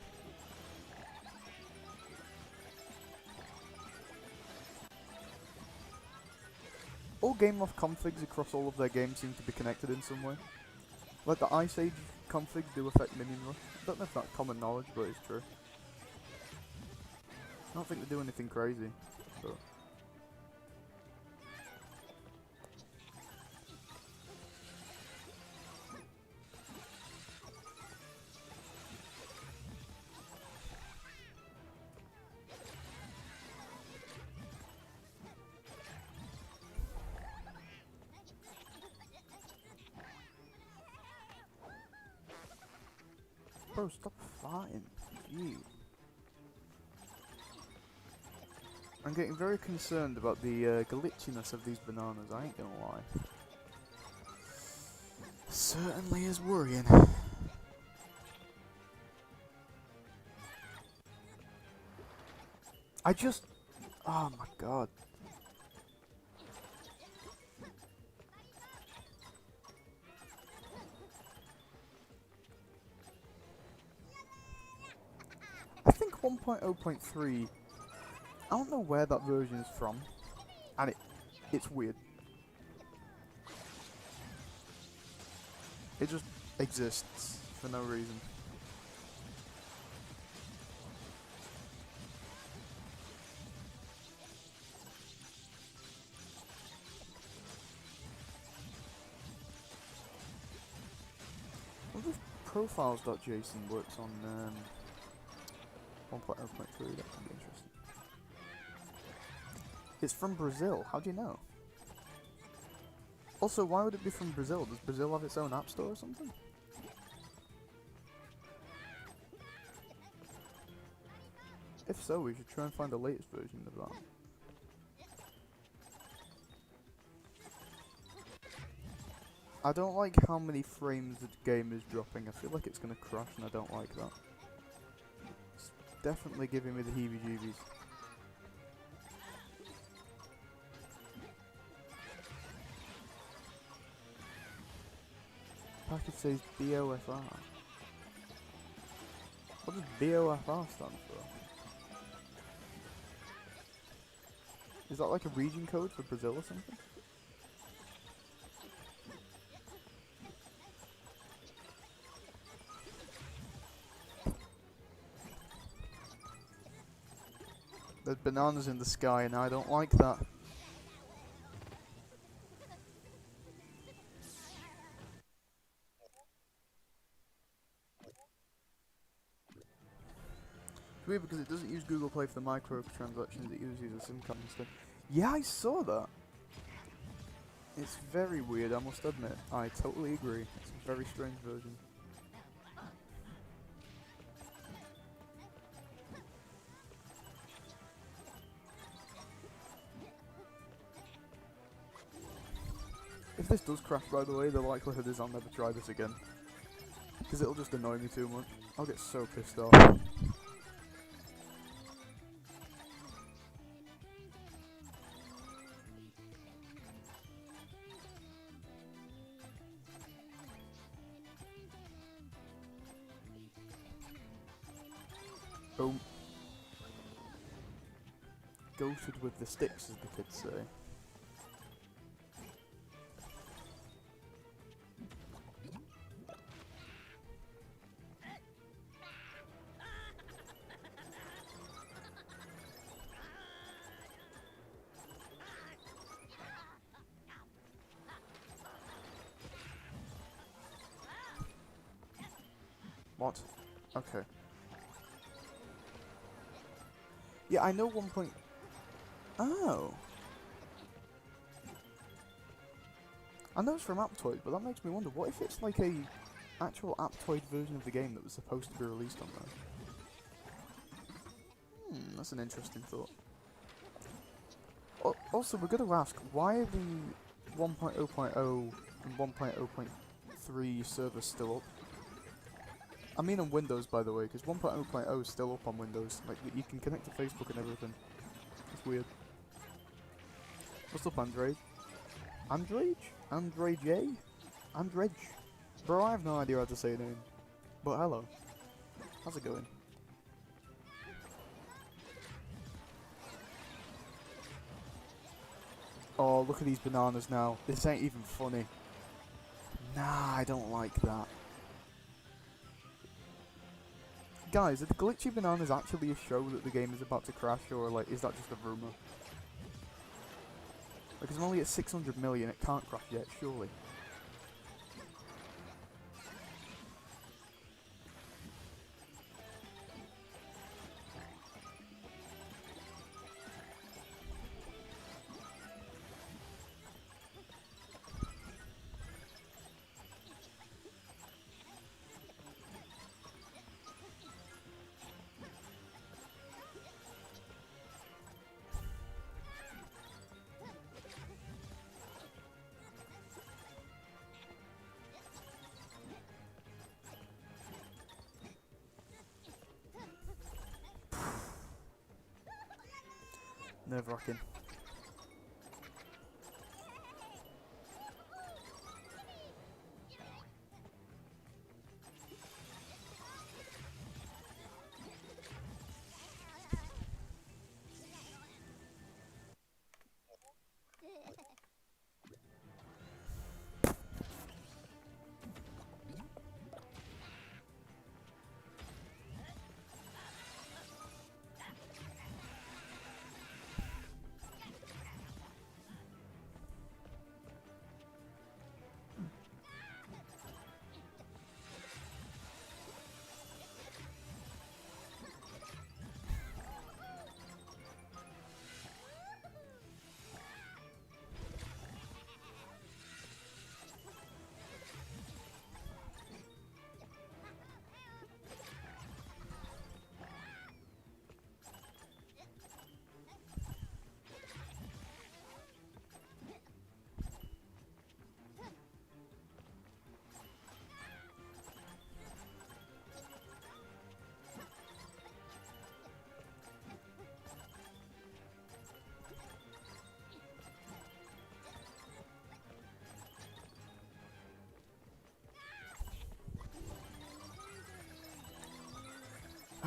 All Game Loft configs across all of their games seem to be connected in some way. Like the Ice Age configs do affect Minion Rush. I don't know if that's common knowledge, but it's true. I don't think they do anything crazy, but... Bro, stop fighting. Gee. I'm getting very concerned about the glitchiness of these bananas, I ain't gonna lie. Certainly is worrying. I just... oh my god. I think 1.0.3... I don't know where that version is from, and it's weird. It just exists for no reason. I wonder if profiles.json works on 1.0.3, that could be interesting. It's from Brazil, how do you know? Also, why would it be from Brazil? Does Brazil have its own app store or something? If so, we should try and find the latest version of that. I don't like how many frames the game is dropping. I feel like it's gonna crash and I don't like that. It's definitely giving me the heebie-jeebies. Package says BOFR. What does BOFR stand for? Is that like a region code for Brazil or something? There's bananas in the sky and I don't like that. It's weird because it doesn't use Google Play for the microtransactions, it uses a SIM card instead. Yeah, I saw that! It's very weird, I must admit. I totally agree. It's a very strange version. If this does crash, by the way, the likelihood is I'll never try this again. Because it'll just annoy me too much. I'll get so pissed off. Boom. goated with the sticks, as the kids say. What? Okay. Yeah, I know 1 point... Oh. I know it's from Aptoide, but that makes me wonder, what if it's like a actual Aptoide version of the game that was supposed to be released on there? That's an interesting thought. Also, we're going to ask, why are the 1.0.0 and 1.0.3 servers still up? I mean on Windows, by the way, because 1.0.0 is still up on Windows. Like, you can connect to Facebook and everything. It's weird. What's up, Andrej? Andrej? Andrej J? Andrej? Bro, I have no idea how to say your name. But hello. How's it going? Oh, look at these bananas now. This ain't even funny. Nah, I don't like that. Guys, are the glitchy bananas actually a show that the game is about to crash, or like, is that just a rumour? Because I'm only at 600 million, it can't crash yet, surely. Nerve-wracking.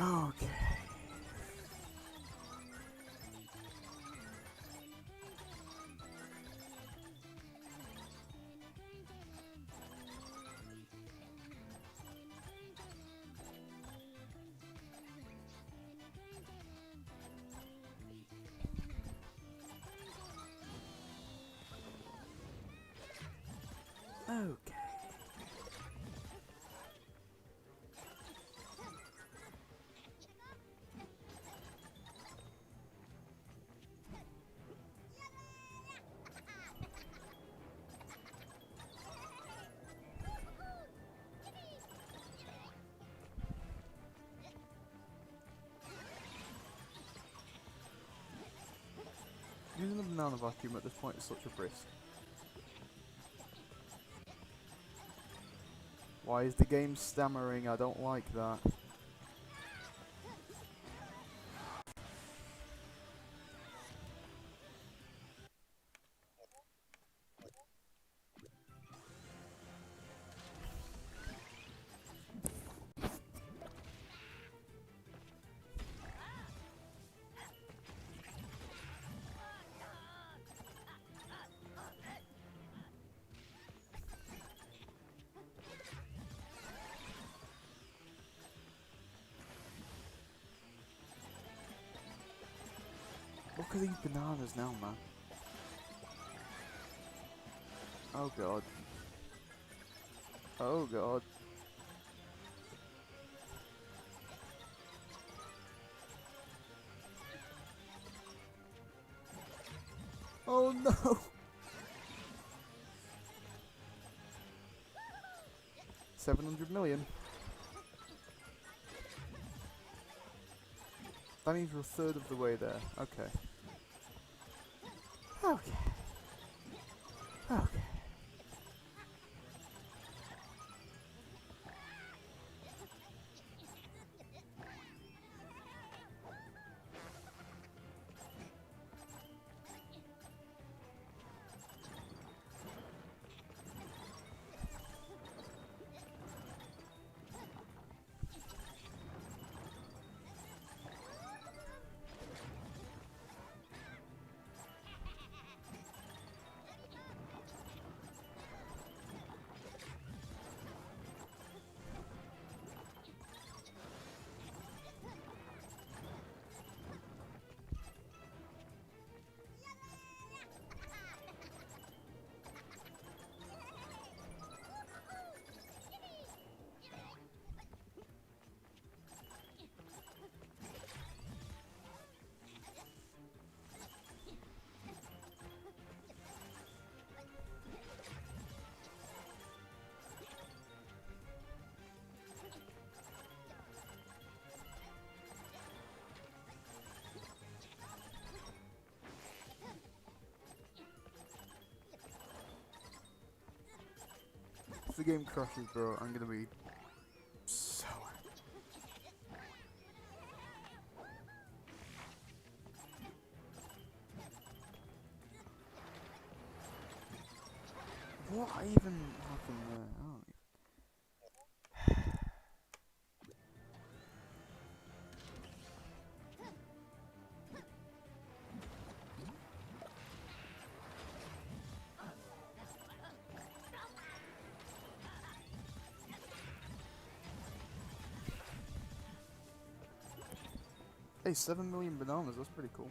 Okay. Okay. Using the banana vacuum at this point is such a risk. Why is the game stammering? I don't like that. Look at these bananas now, man. Oh god. Oh god. Oh no! 700 million. That means we're a third of the way there. Okay. Okay. Okay. If the game crashes, bro, I'm gonna be so what even happened there? Oh. Hey, 7 million bananas, that's pretty cool.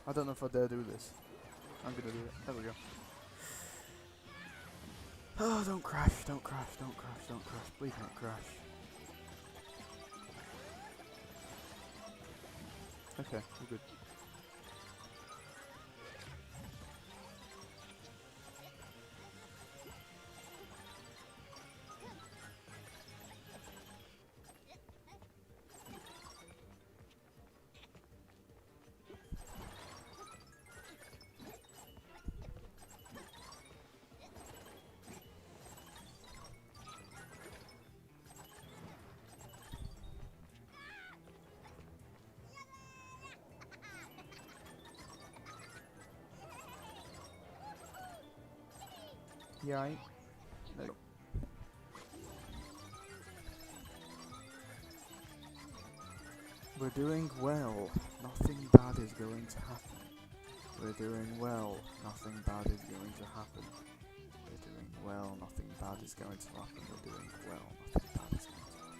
I don't know if I dare do this. I'm gonna do it. There we go. Oh, don't crash, don't crash, don't crash, don't crash. Please don't crash. Okay, we're good. Yeah, no. We're doing well. Nothing bad is going to happen. We're doing well. Nothing bad is going to happen. We're doing well. Nothing bad is going to happen. We're doing well. Nothing bad is going to happen.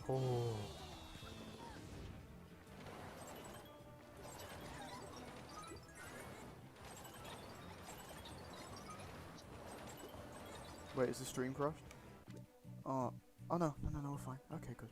Oh. Wait, is the stream crashed? Oh, oh no, we're fine. Okay, good.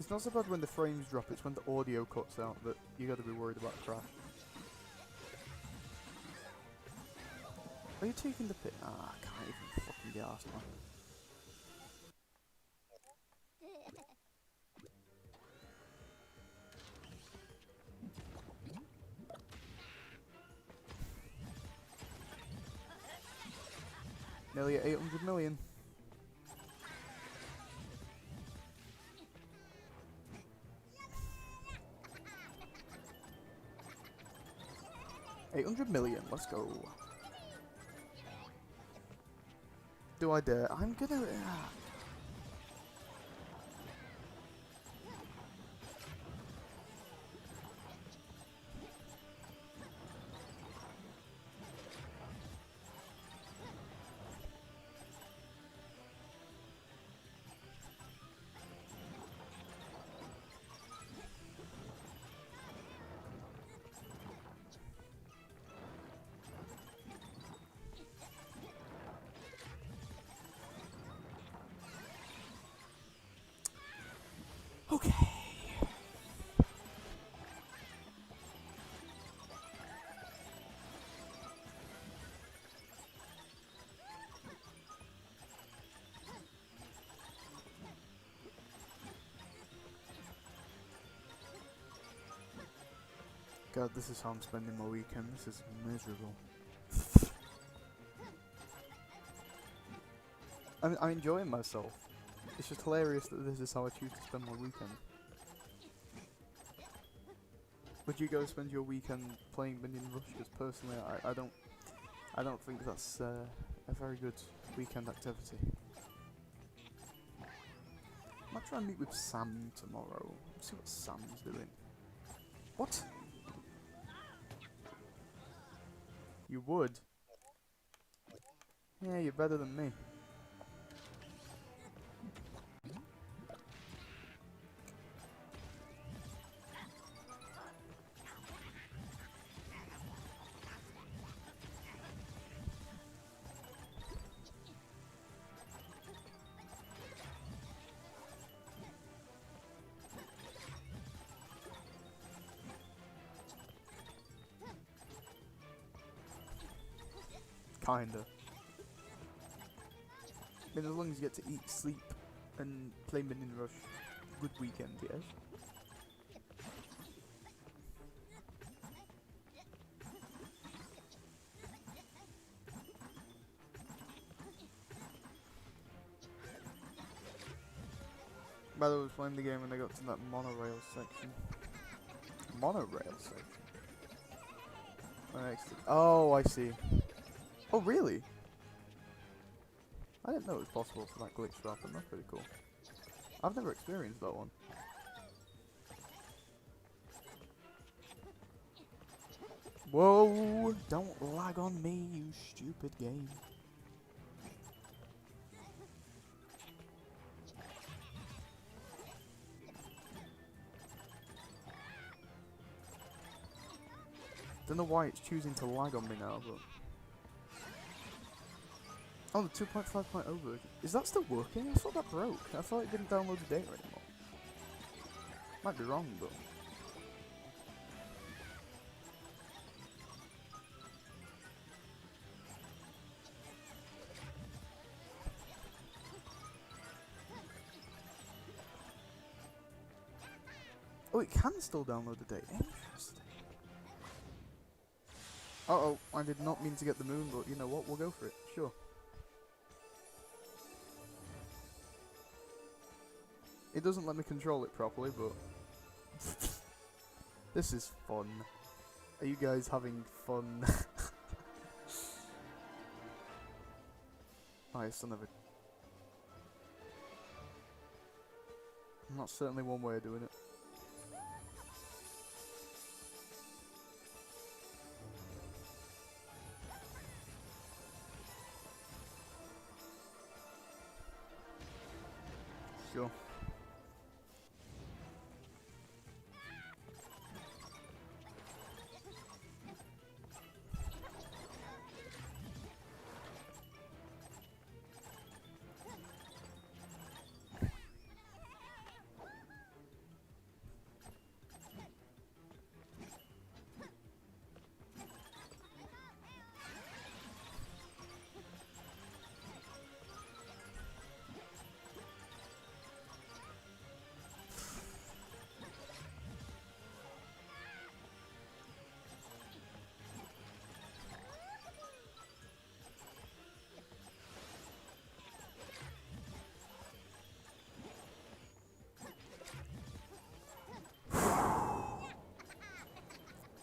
It's not so bad when the frames drop, it's when the audio cuts out that you gotta be worried about a crash. Are you taking the pit? Ah, I can't even fucking be arsed, man. Nearly at 800 million. $800 million, let's go. Do I dare? I'm gonna... Okay. God, this is how I'm spending my weekend. This is miserable. I'm enjoying myself. It's just hilarious that this is how I choose to spend my weekend. Would you go spend your weekend playing Minion Rush? Because personally, I don't think that's a very good weekend activity. I might try and meet with Sam tomorrow. See what Sam's doing. What? You would? Yeah, you're better than me. Kinda. I mean, as long as you get to eat, sleep, and play Minion Rush, good weekend, yes? By the way, I was playing the game and I got to that monorail section. Monorail section? Oh, I see. Oh, really? I didn't know it was possible for that glitch to happen. That's pretty cool. I've never experienced that one. Whoa! Don't lag on me, you stupid game. Don't know why it's choosing to lag on me now, but... Oh, the 2.5.0 version. Is that still working? I thought that broke. I thought it didn't download the data anymore. Might be wrong, but... Oh, it can still download the data. Interesting. Uh-oh, I did not mean to get the moon, but you know what? We'll go for it. Sure. It doesn't let me control it properly, but... This is fun. Are you guys having fun? Nice, son of a... That's certainly one way of doing it. Sure.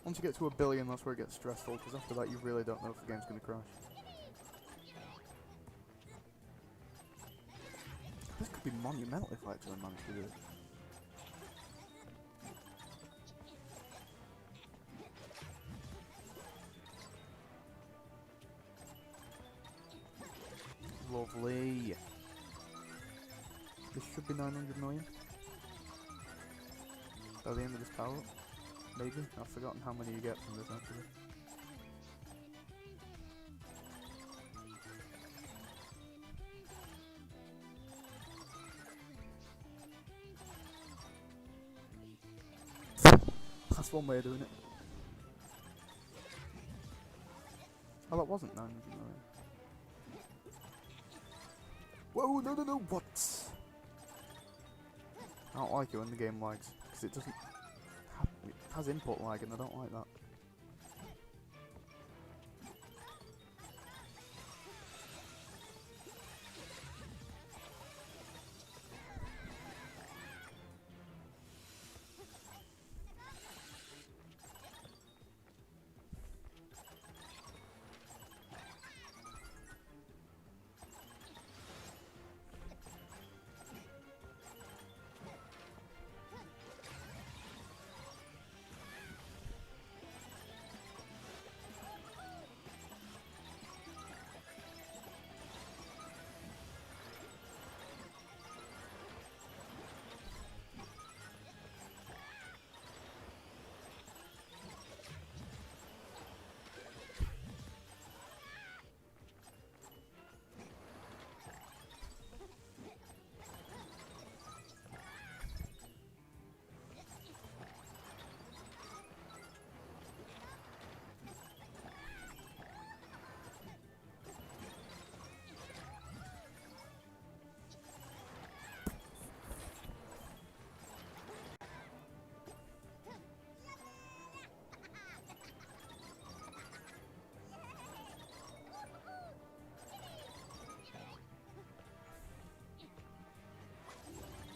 Once you get to 1 billion, that's where it gets stressful, because after that you really don't know if the game's going to crash. This could be monumental if I actually manage to do it. Lovely. This should be 900 million. By the end of this power up. Maybe. I've forgotten how many you get from this actually. That's one way of doing it. Oh, that wasn't 900 million. Whoa, no, no, no, what? I don't like it when the game lags, because it doesn't have, it has input lag and I don't like that.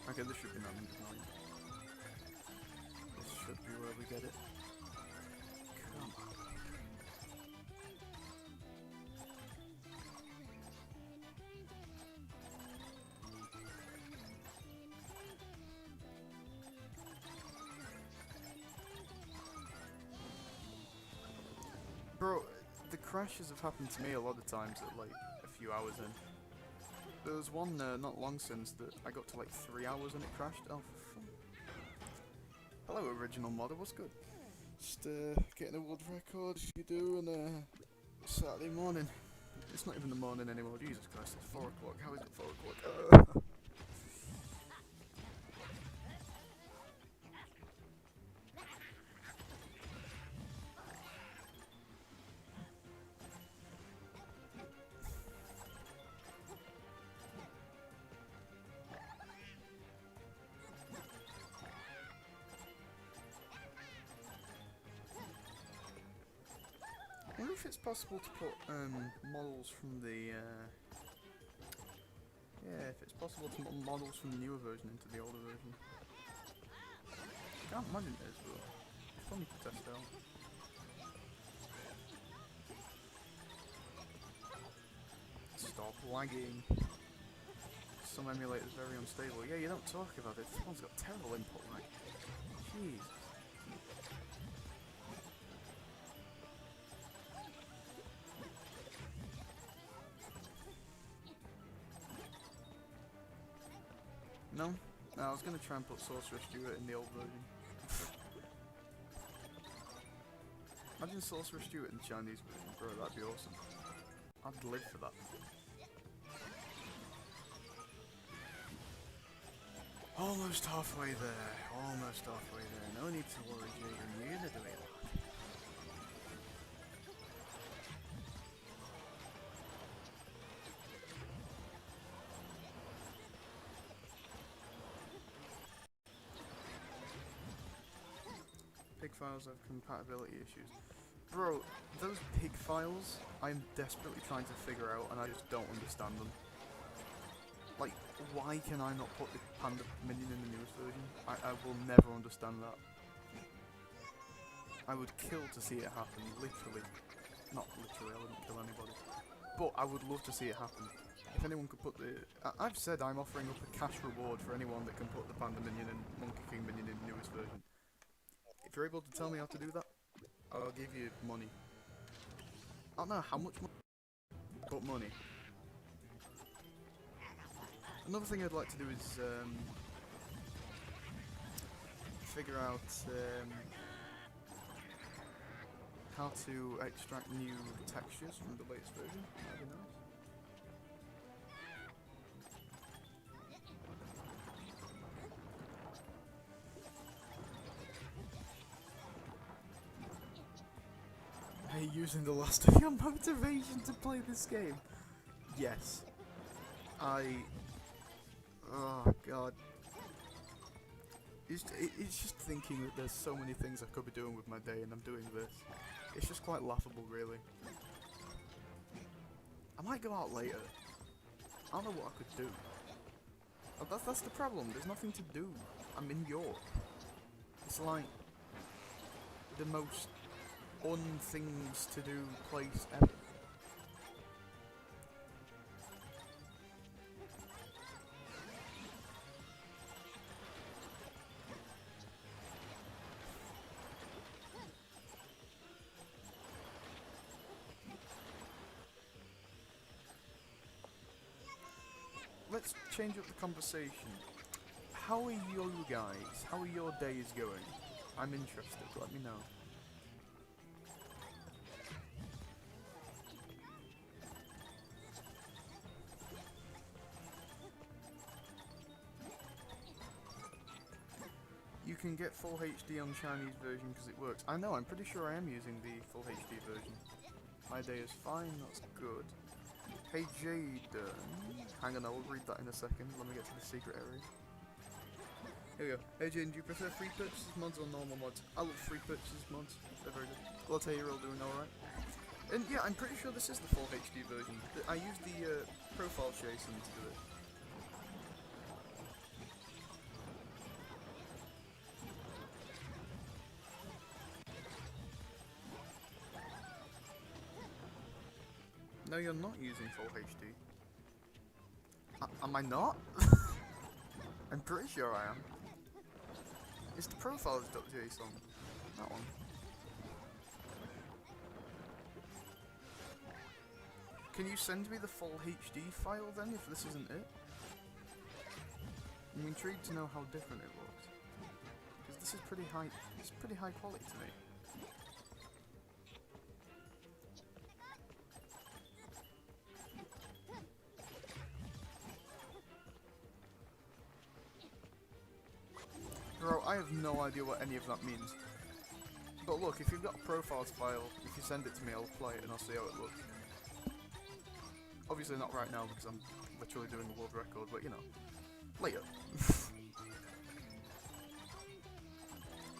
Okay, this should be 900 million. This should be where we get it. Come on. Bro, the crashes have happened to me a lot of times at like a few hours in. There was one not long since that I got to like 3 hours and it crashed. Oh, for fun. Hello, original modder, what's good? Just getting a world record as you do on Saturday morning. It's not even the morning anymore, Jesus Christ, it's 4 o'clock. How is it 4 o'clock? I wonder if it's possible to put models from the yeah, if it's possible to put models from the newer version into the older version. I can't imagine it is, but it's funny to test out. Stop lagging. Some emulators very unstable. Yeah, you don't talk about it. This one's got terrible input lag. Jeez. No? No, I was going to try and put Sorcerer Stuart in the old version. Imagine Sorcerer Stuart in the Chinese version, bro, that'd be awesome. I'd live for that. Almost halfway there, almost halfway there. No need to worry, Jaden, you're gonna do it. Pig files have compatibility issues. Bro, those pig files, I'm desperately trying to figure out and I just don't understand them. Like, why can I not put the Panda Minion in the newest version? I will never understand that. I would kill to see it happen, literally. Not literally, I wouldn't kill anybody. But I would love to see it happen. If anyone could put the... I've said I'm offering up a cash reward for anyone that can put the Panda Minion and Monkey King Minion in the newest version. If you're able to tell me how to do that, I'll give you money. I don't know how much money, but money. Another thing I'd like to do is figure out how to extract new textures from the latest version. That'd be nice. Are you using the last of your motivation to play this game? Yes. Oh god. It's just thinking that there's so many things I could be doing with my day and I'm doing this. It's just quite laughable, really. I might go out later. I don't know what I could do. That's the problem, there's nothing to do. I'm in York. It's like the most things to do place ever. Let's change up the conversation. How are you guys? How are your days going? I'm interested, let me know. You can get full HD on Chinese version because it works. I know, I'm pretty sure I am using the full HD version. My day is fine, that's good. Hey Jaden, hang on, I will read that in a second. Let me get to the secret area. Here we go. Hey Jaden, do you prefer free purchases mods or normal mods? I love free purchases mods. They're very good. Glad to hear you're all doing alright. And yeah, I'm pretty sure this is the full HD version. I used the profile chasing to do it. No, you're not using full HD. Am I not? I'm pretty sure I am. It's the profiles.json. That one. Can you send me the full HD file then, if this isn't it? I'm intrigued to know how different it looks. Because this is pretty high, it's pretty high quality to me. Bro, I have no idea what any of that means. But look, if you've got a profiles file, if you send it to me, I'll play it and I'll see how it looks. Obviously not right now because I'm literally doing a world record, but you know, later.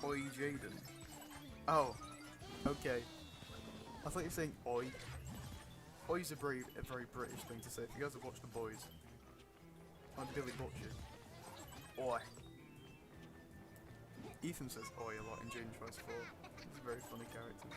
Oi, Jaden. Oh, okay. I thought you were saying oi. Oi's a very British thing to say. If you guys have watched The Boys, like Billy Butcher. Oi. Ethan says oi a lot in Jaden Tries 4. He's a very funny character.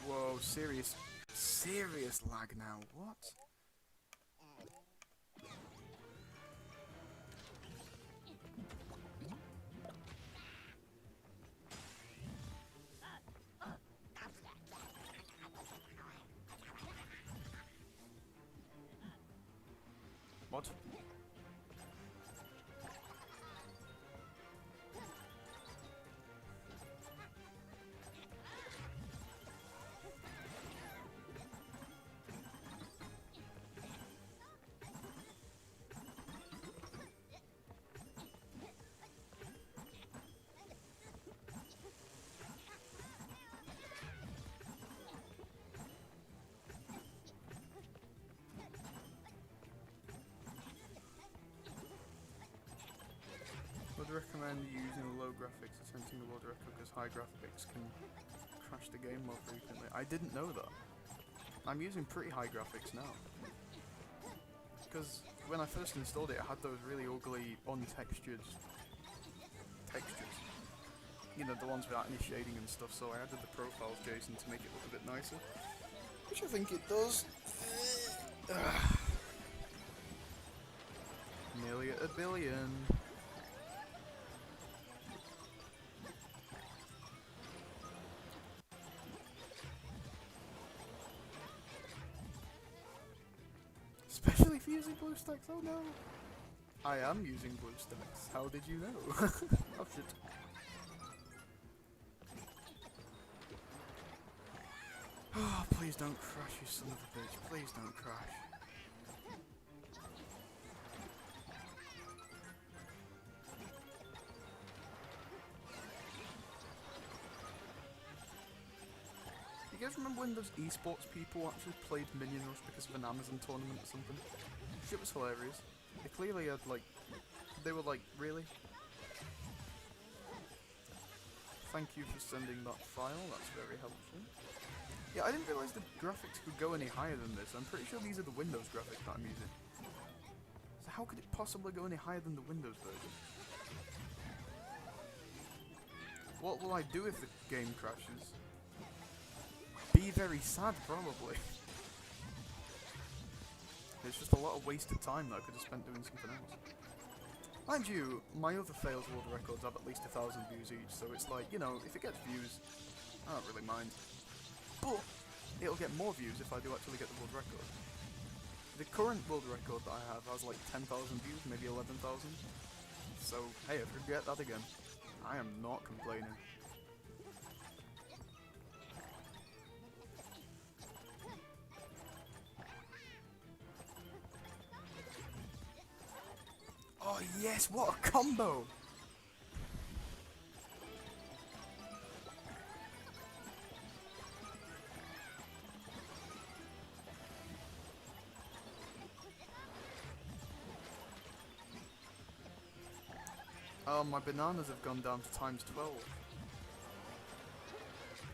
Whoa, serious lag now, what? What? graphics attempting the world record because high graphics can crash the game more frequently. I didn't know that. I'm using pretty high graphics now. Because when I first installed it, it had those really ugly, untextured textures. You know, the ones without any shading and stuff, so I added the profiles JSON to make it look a bit nicer. Which I think it does. Nearly at 1 billion. Especially if you're using BlueStacks, oh no! I am using BlueStacks, how did you know? Oh shit. Oh, please don't crash, you son of a bitch, please don't crash. You guys remember when those esports people actually played Minion Rush because of an Amazon tournament or something? Shit was hilarious. They clearly had like, they were like, really? Thank you for sending that file, that's very helpful. Yeah, I didn't realise the graphics could go any higher than this. I'm pretty sure these are the Windows graphics that I'm using. So how could it possibly go any higher than the Windows version? What will I do if the game crashes? Be very sad, probably. It's just a lot of wasted time that I could have spent doing something else. Mind you, my other failed world records have at least 1,000 views each, so it's like, you know, if it gets views, I don't really mind. But it'll get more views if I do actually get the world record. The current world record that I have has like 10,000 views, maybe 11,000. So, hey, if I could get that again, I am not complaining. Oh yes, what a combo! Oh, my bananas have gone down to times 12.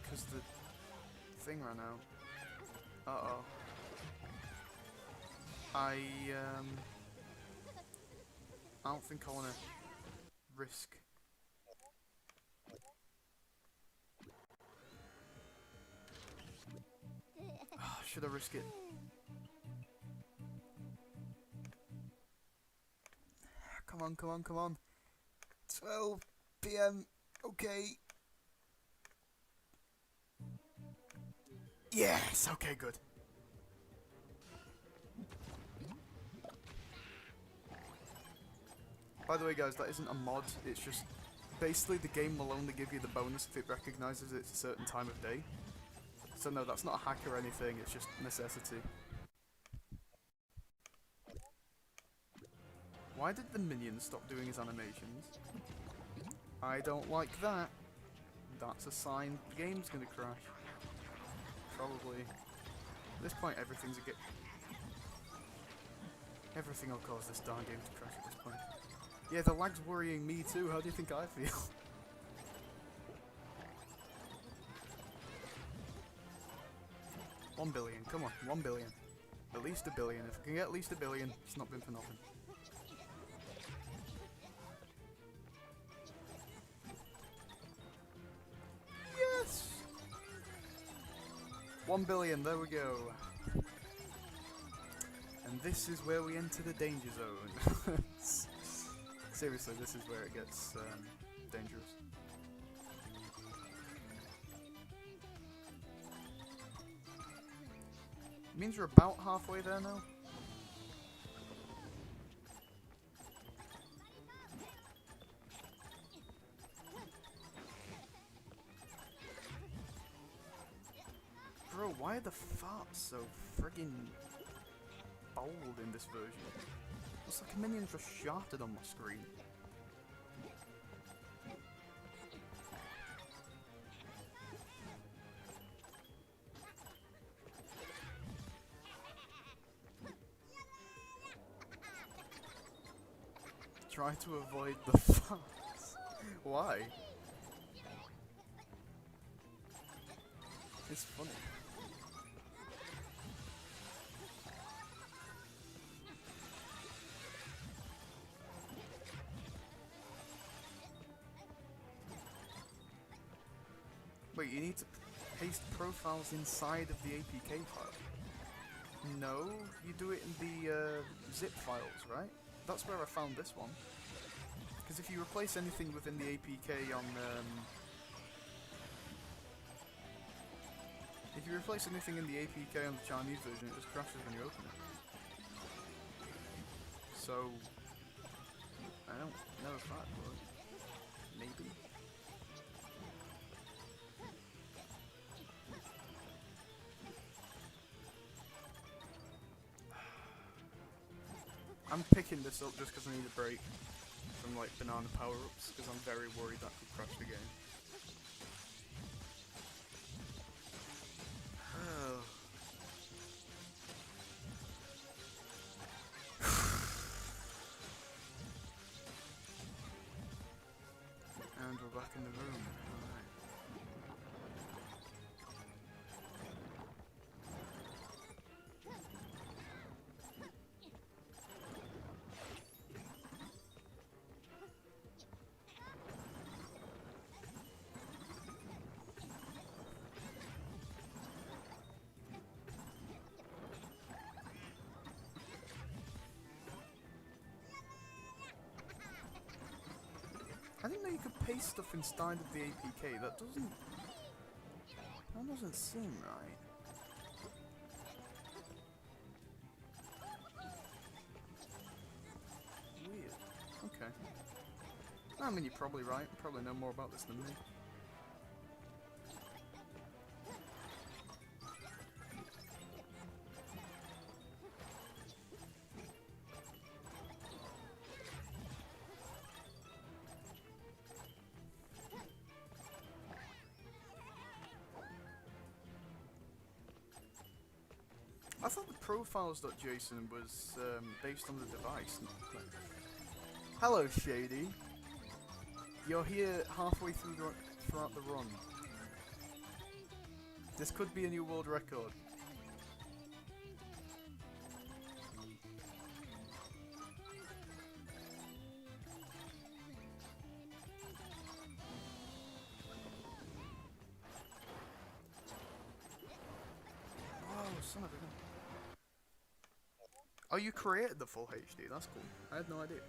Because the thing ran out. Uh-oh. I don't think I want to risk. Oh, should I risk it? Come on, come on, come on. 12 PM, okay. Yes, okay, good. By the way guys, that isn't a mod, it's just basically the game will only give you the bonus if it recognises it's a certain time of day. So no, that's not a hack or anything, it's just necessity. Why did the Minion stop doing his animations? I don't like that. That's a sign the game's gonna crash. Probably. At this point, everything's a get. Everything will cause this darn game to crash at this point. Yeah, the lag's worrying me too. How do you think I feel? $1 billion. Come on, 1 billion. At least 1 billion. If I can get at least 1 billion, it's not been for nothing. Yes! 1 billion, there we go. And this is where we enter the danger zone. Seriously, this is where it gets dangerous. It means we're about halfway there now. Bro, why are the farts so friggin' bold in this version? It's like a minion just sharted on my screen. Try to avoid the farts. Why? It's funny. Wait, you need to paste profiles inside of the APK file? No, you do it in the zip files, right? That's where I found this one. Because if you replace anything within the APK on if you replace anything in the APK on the Chinese version, it just crashes when you open it. So, I don't know if that would. Maybe. I'm picking this up just because I need a break from like banana power-ups, because I'm very worried that could crash the game. And we're back in the room. Alright. I didn't know you could paste stuff inside of the APK. That doesn't seem right. Weird. Okay. I mean, you're probably right. You probably know more about this than me. I thought the profiles.json was based on the device. Hello, Shady. You're here halfway throughout the run. This could be a new world record. Oh, son of a gun. Oh, you created the full HD. That's cool. I had no idea.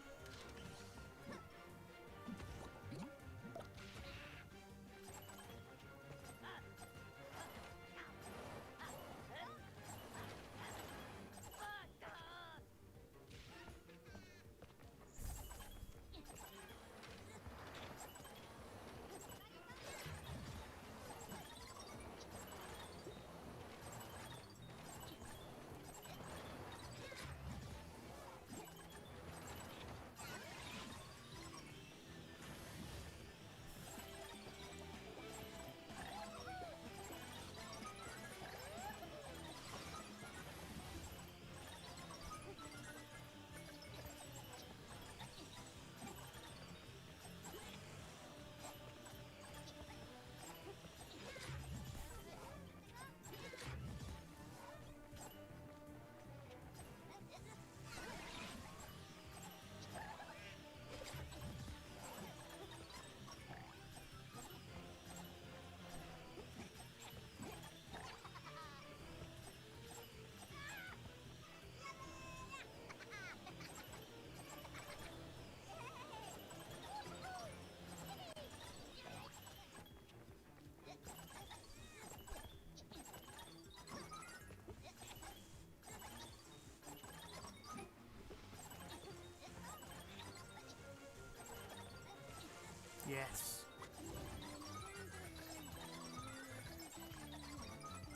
Yes.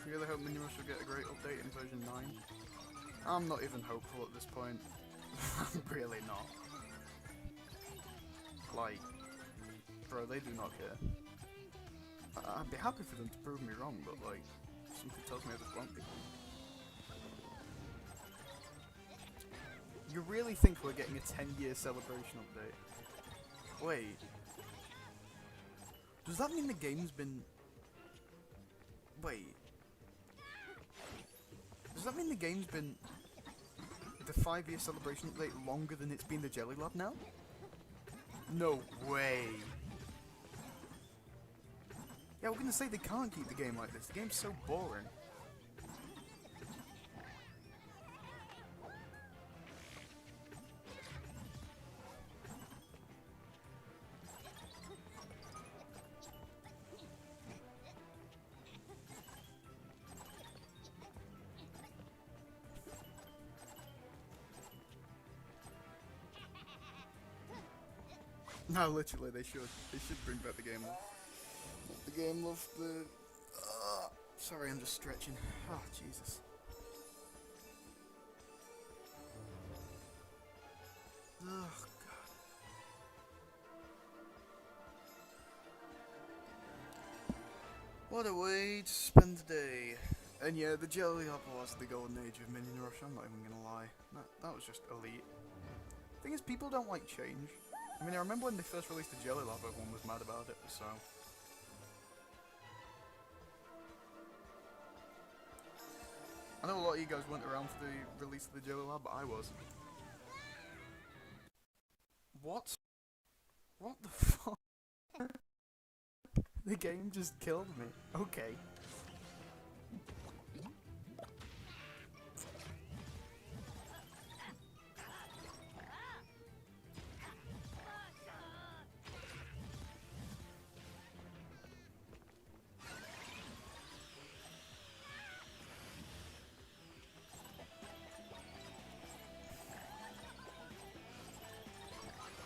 I really hope Minion will get a great update in version 9. I'm not even hopeful at this point. I'm really not. Like, bro, they do not care. I'd be happy for them to prove me wrong, but like, something tells me I just won't be. You really think we're getting a 10-year celebration update? Wait. Does that mean the game's been... Wait. Does that mean the game's been... the 5-year celebration update longer than it's been the Jelly Lab now? No way. Yeah, we're gonna say they can't keep the game like this. The game's so boring. No, literally, they should. They should bring back the game love. The game love, the... sorry, I'm just stretching. Oh, Jesus. Oh, God. What a way to spend the day. And yeah, the Jelly Hop was the golden age of Minion Rush, I'm not even gonna lie. That was just elite. Thing is, people don't like change. I mean, I remember when they first released the Jelly Lab, everyone was mad about it, so... I know a lot of you guys weren't around for the release of the Jelly Lab, but I was. What? What the fuck? The game just killed me. Okay.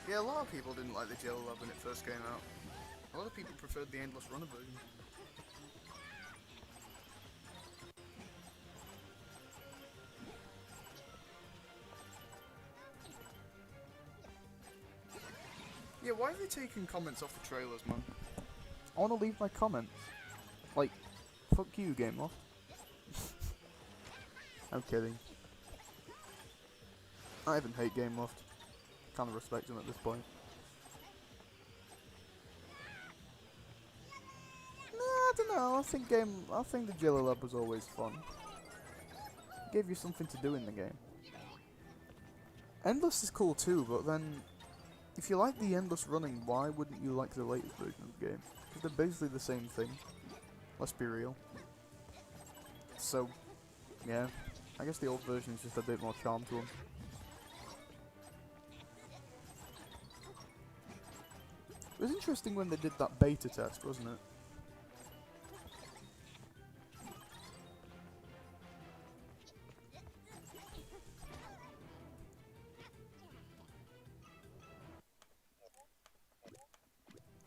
Yeah, a lot of people didn't like the Jelly Lab when it first came out. A lot of people preferred the Endless Runner version. Yeah, why are they taking comments off the trailers, man? I want to leave my comments. Like, fuck you, Game Loft. I'm kidding. I even hate Game Loft. Kind of respect them at this point. No, I don't know. I think the Jelly Lab was always fun. Gave you something to do in the game. Endless is cool too, but then if you like the endless running, why wouldn't you like the latest version of the game? Because they're basically the same thing. Let's be real. So, yeah, I guess the old version is just a bit more charm to them. It was interesting when they did that beta test, wasn't it?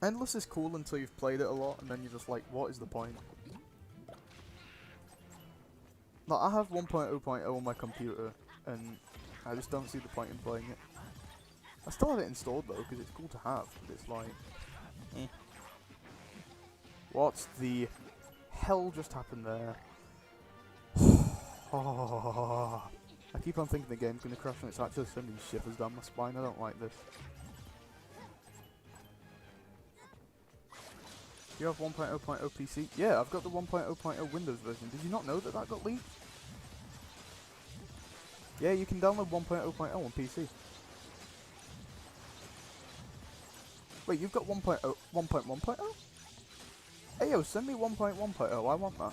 Endless is cool until you've played it a lot, and then you're just like, what is the point? Like, I have 1.0.0 on my computer, and I just don't see the point in playing it. I still have it installed though, because it's cool to have, but it's like... eh. What the hell just happened there? I keep on thinking the game's going to crash and it's actually sending shivers down my spine. I don't like this. You have 1.0.0 PC? Yeah, I've got the 1.0.0 Windows version. Did you not know that that got leaked? Yeah, you can download 1.0.0 on PC. Wait, you've got 1.1.0? Hey yo, send me 1.1.0, I want that.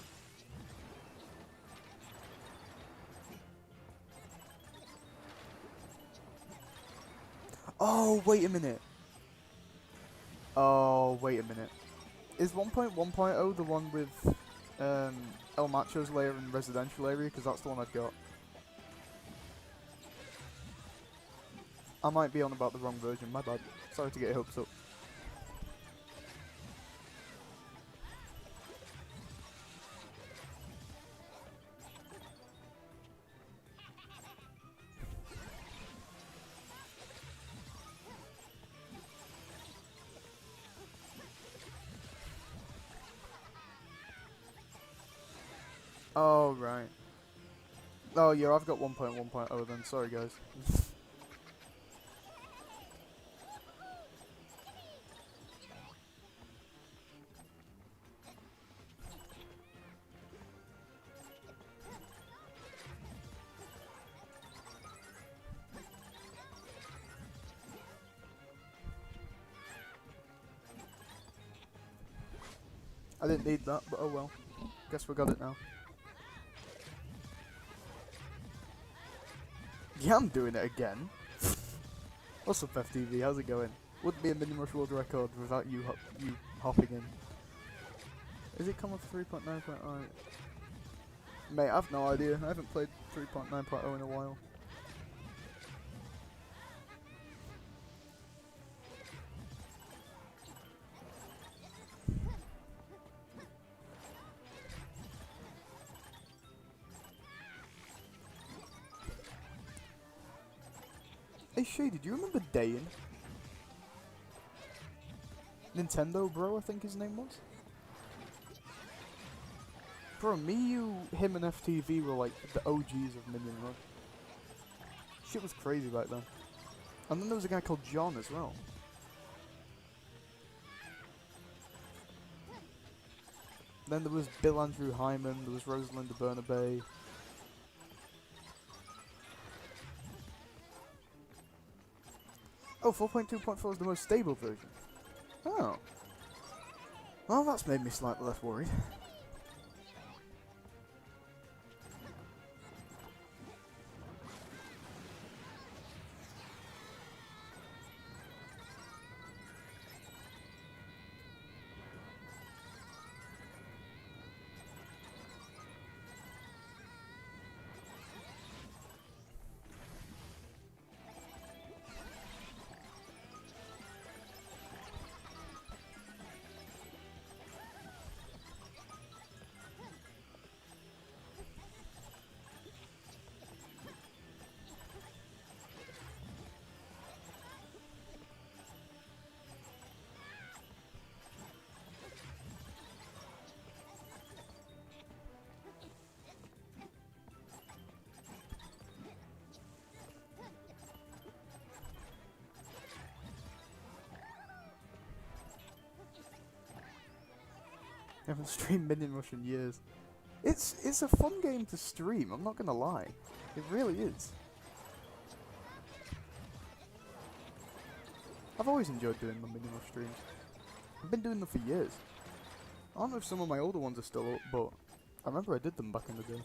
Oh, wait a minute. Oh, wait a minute. Is 1.1.0 the one with El Macho's lair and residential area? Because that's the one I've got. I might be on about the wrong version, my bad. Sorry to get your hopes up. Oh, right. Oh, yeah, I've got 1.1.0 then. Sorry, guys. I didn't need that, but oh well. Guess we got it now. Yeah, I'm doing it again. What's up, FTV? How's it going? Wouldn't be a Minion Rush World Record without you hopping in. Is it coming for 3.9.0? Mate, I've no idea. I haven't played 3.9.0 in a while. Hey Shady, do you remember Dane? Nintendo Bro, I think his name was? Bro, him and FTV were like the OGs of Minion Rush. Shit was crazy back then. And then there was a guy called John as well. Then there was Bill Andrew Hyman, there was Rosalinda Bernabé. Oh, 4.2.4 is the most stable version. Oh. Well, that's made me slightly less worried. I haven't streamed Minion Rush in years. It's a fun game to stream, I'm not gonna lie. It really is. I've always enjoyed doing my Minion Rush streams. I've been doing them for years. I don't know if some of my older ones are still up, but I remember I did them back in the day.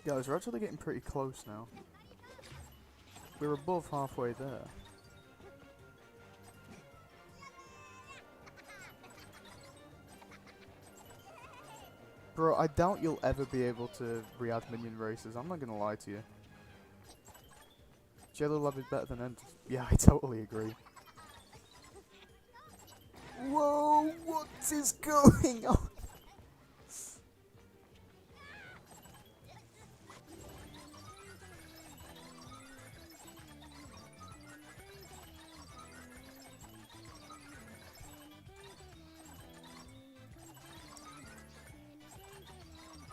Guys, we're actually getting pretty close now. We're above halfway there. Bro, I doubt you'll ever be able to re-add minion races, I'm not gonna lie to you. Jello Lab is better than End. Yeah, I totally agree. Whoa, what is going on?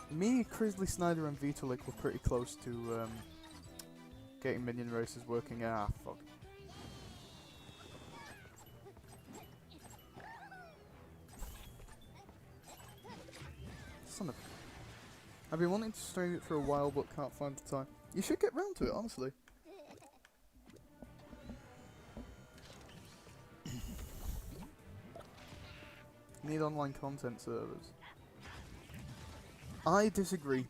Me, Crisley Snyder and Vitalik were pretty close to getting minion races working. Ah, fuck. Son of... I've been wanting to stream it for a while but can't find the time. You should get round to it, honestly. Need online content servers. I disagree.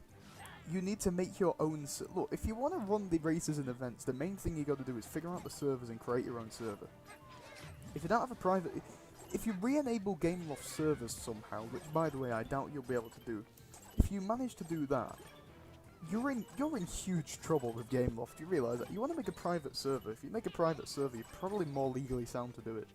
You need to make your own... Look, if you want to run the races and events, the main thing you got to do is figure out the servers and create your own server. If you don't have a private... If you re-enable GameLoft servers somehow, which by the way I doubt you'll be able to do, if you manage to do that, you're in huge trouble with GameLoft. You realise that? You want to make a private server. If you make a private server, you're probably more legally sound to do it.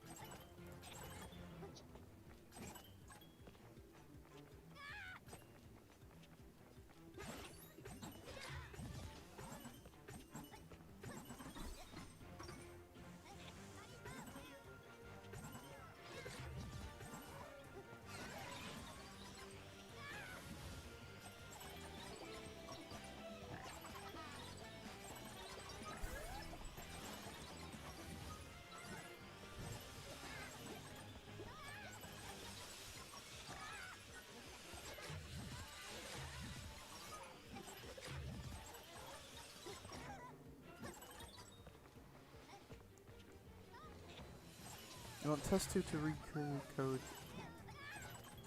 want test 2 to recode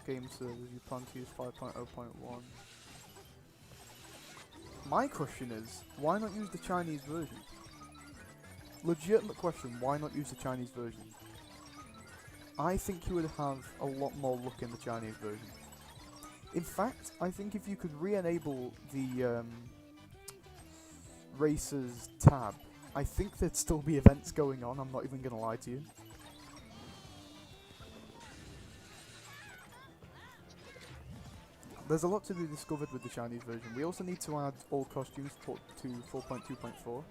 game servers. You plan to use 5.0.1. My question is, why not use the Chinese version? Legitimate question, why not use the Chinese version? I think you would have a lot more luck in the Chinese version. In fact, I think if you could re-enable the Racers tab, I think there'd still be events going on, I'm not even going to lie to you. There's a lot to be discovered with the Chinese version. We also need to add all costumes to 4.2.4.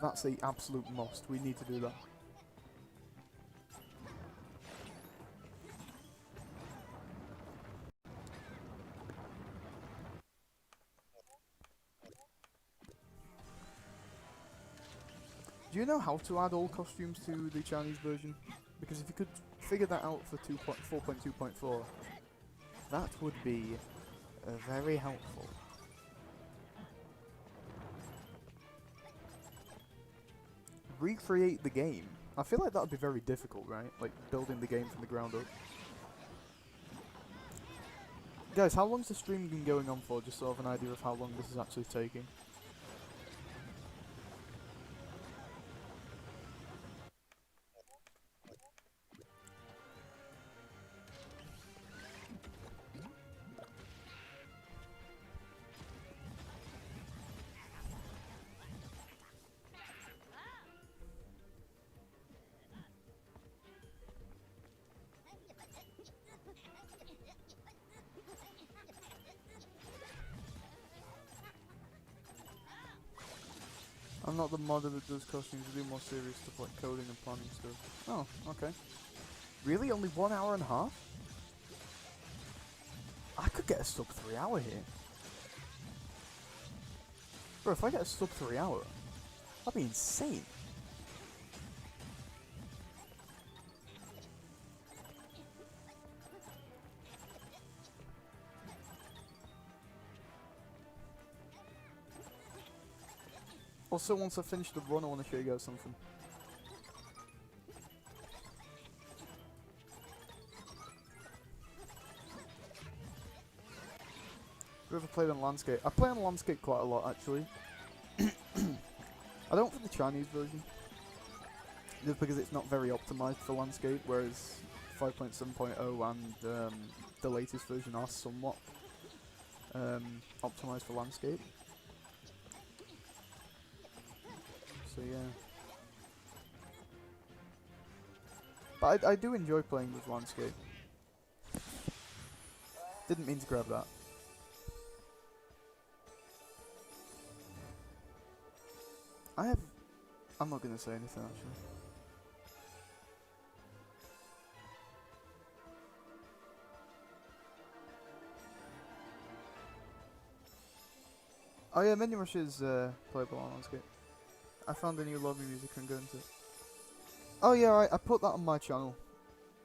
That's the absolute must, we need to do that. Do you know how to add all costumes to the Chinese version? Because if you could figure that out for 4.2.4, that would be very helpful. Recreate the game. I feel like that would be very difficult, right? Like building the game from the ground up. Guys, how long's the stream been going on for? Just so I have an idea of how long this is actually taking. I'm not the modder that does costumes, I do more serious stuff like coding and planning stuff. Oh, okay. Really? Only 1 hour and a half? I could get a sub 3 hour here. Bro, if I get a sub 3 hour, that'd be insane. Also, once I finish the run, I want to show you guys something. Have you ever played on Landscape? I play on Landscape quite a lot, actually. I don't for the Chinese version. Just because it's not very optimized for Landscape, whereas 5.7.0 and the latest version are somewhat optimized for Landscape. So yeah. But I do enjoy playing with Landscape. Didn't mean to grab that. I'm not going to say anything actually. Oh yeah, Minion is playable on Landscape. I found a new lobby music and go into it. Oh yeah, I put that on my channel.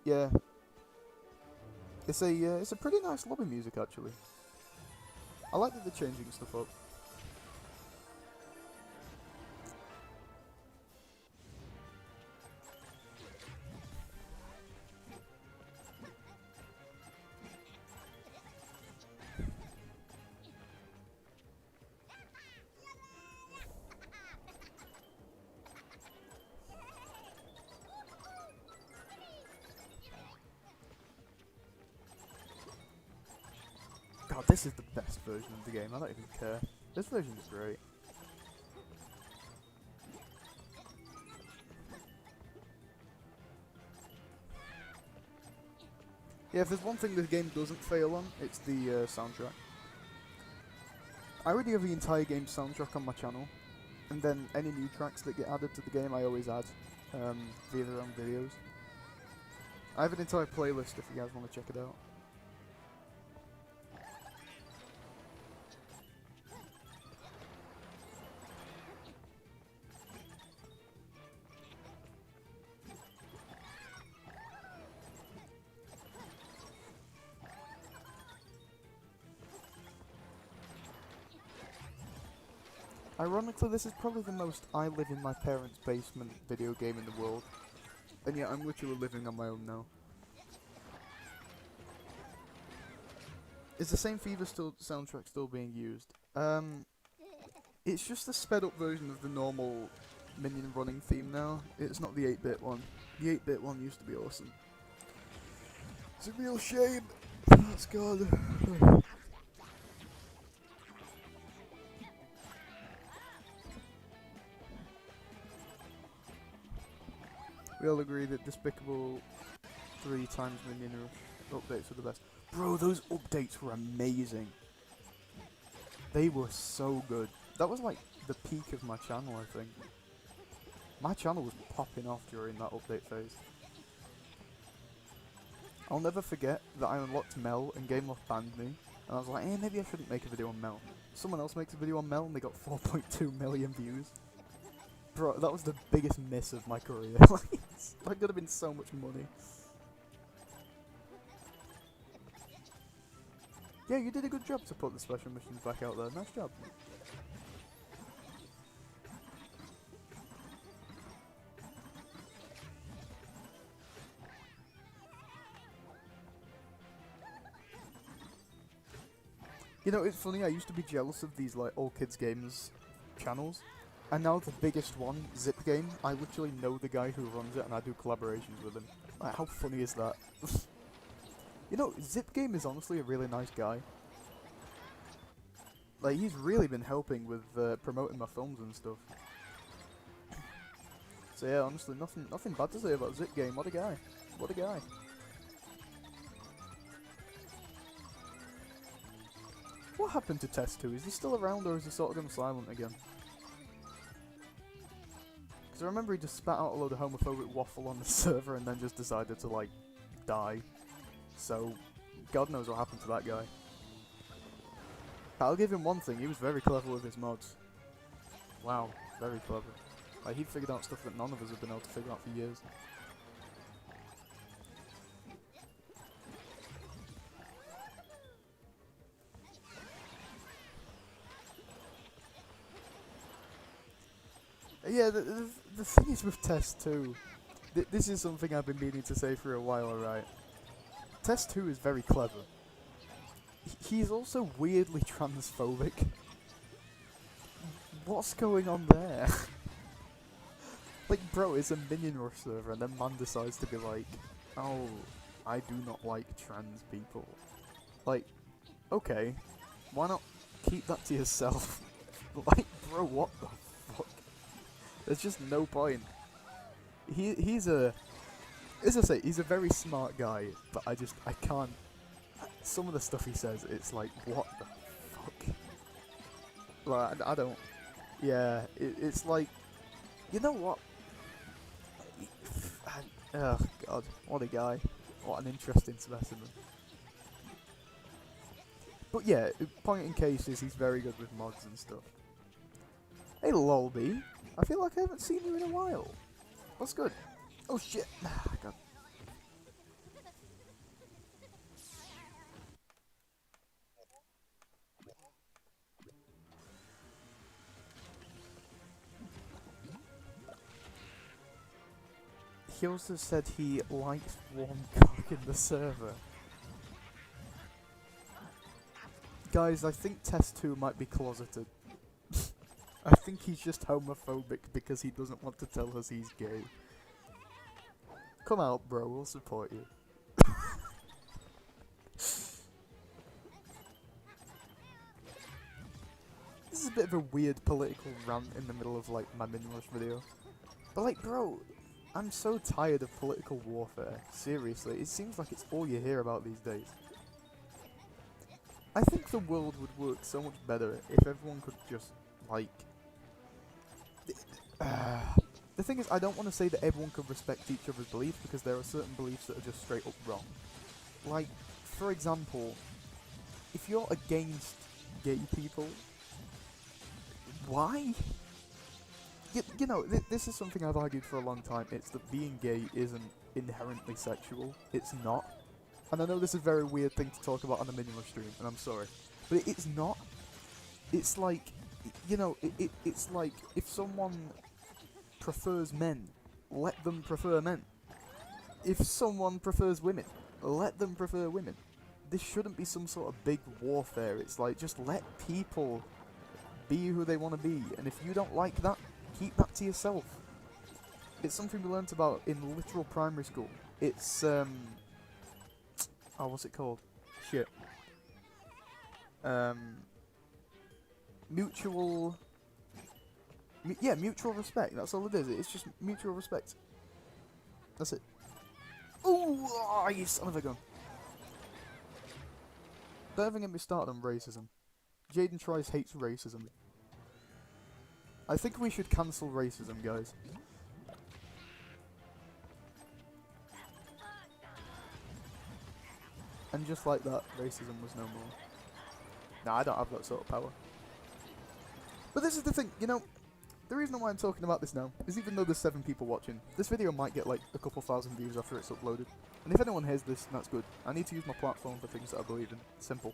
Yeah. It's a pretty nice lobby music actually. I like that they're changing stuff up. God, this is the best version of the game, I don't even care. This version is great. Yeah, if there's one thing this game doesn't fail on, it's the soundtrack. I already have the entire game's soundtrack on my channel, and then any new tracks that get added to the game I always add via their own videos. I have an entire playlist if you guys want to check it out. Ironically, this is probably the most I live in my parents' basement video game in the world. And yeah, I'm literally living on my own now. Is the same FIFA soundtrack still being used? It's just a sped up version of the normal Minion running theme now. It's not the 8-bit one. The 8-bit one used to be awesome. It's a real shame. That's God. We all agree that Despicable 3 times Minion Rush updates were the best. Bro, those updates were amazing. They were so good. That was like the peak of my channel, I think. My channel was popping off during that update phase. I'll never forget that I unlocked Mel and GameLoft banned me. And I was like, maybe I shouldn't make a video on Mel. Someone else makes a video on Mel and they got 4.2 million views. Bro, that was the biggest miss of my career. That could have been so much money. Yeah, you did a good job to put the special missions back out there. Nice job. You know, it's funny, I used to be jealous of these, like, all kids games channels. And now the biggest one, Zip Game, I literally know the guy who runs it and I do collaborations with him. Like, how funny is that? You know, Zip Game is honestly a really nice guy. Like, he's really been helping with promoting my films and stuff. So yeah, honestly, nothing bad to say about Zip Game. What a guy. What a guy. What happened to Test 2? Is he still around or is he sort of gone silent again? Because I remember he just spat out a load of homophobic waffle on the server and then just decided to, like, die. So, God knows what happened to that guy. I'll give him one thing, he was very clever with his mods. Wow, very clever. Like, he figured out stuff that none of us have been able to figure out for years. Yeah, the thing is with Test 2, this is something I've been meaning to say for a while, right? Test 2 is very clever. He's also weirdly transphobic. What's going on there? Like, bro, it's a Minion Rush server, and then man decides to be like, oh, I do not like trans people. Like, okay, why not keep that to yourself? Like, bro, what the fuck? There's just no point. He's a... As I say, he's a very smart guy, but I can't... Some of the stuff he says, it's like, what the fuck? Like, I don't... Yeah, it's like... You know what? Oh, God. What a guy. What an interesting specimen. But yeah, point in case is he's very good with mods and stuff. Hey, Lolby. I feel like I haven't seen you in a while. What's good? Oh, shit. God. He also said he likes warm cock in the server. Guys, I think Test 2 might be closeted. I think he's just homophobic because he doesn't want to tell us he's gay. Come out, bro, we'll support you. This is a bit of a weird political rant in the middle of, like, my Minion Rush video. But, like, bro, I'm so tired of political warfare. Seriously, it seems like it's all you hear about these days. I think the world would work so much better if everyone could just, like... The thing is, I don't want to say that everyone could respect each other's beliefs, because there are certain beliefs that are just straight up wrong. Like, for example, if you're against gay people, why? You know, this is something I've argued for a long time. It's that being gay isn't inherently sexual. It's not. And I know this is a very weird thing to talk about on the Minion Rush stream, and I'm sorry. But it's not. It's like, you know, it's like if someone prefers men, let them prefer men. if someone prefers women, let them prefer women. This shouldn't be some sort of big warfare. It's like, just let people be who they want to be, and if you don't like that, keep that to yourself. It's something we learnt about in literal primary school. It's, oh, what's it called? Shit. Mutual... yeah, mutual respect, that's all it is. It's just mutual respect. That's it. Ooh, oh, you son of a gun. Don't even get me started on racism. Jaden Trice hates racism. I think we should cancel racism, guys. And just like that, racism was no more. Nah, I don't have that sort of power. But this is the thing, you know, the reason why I'm talking about this now is even though there's 7 people watching, this video might get like a couple thousand views after it's uploaded. And if anyone hears this, that's good. I need to use my platform for things that I believe in. Simple.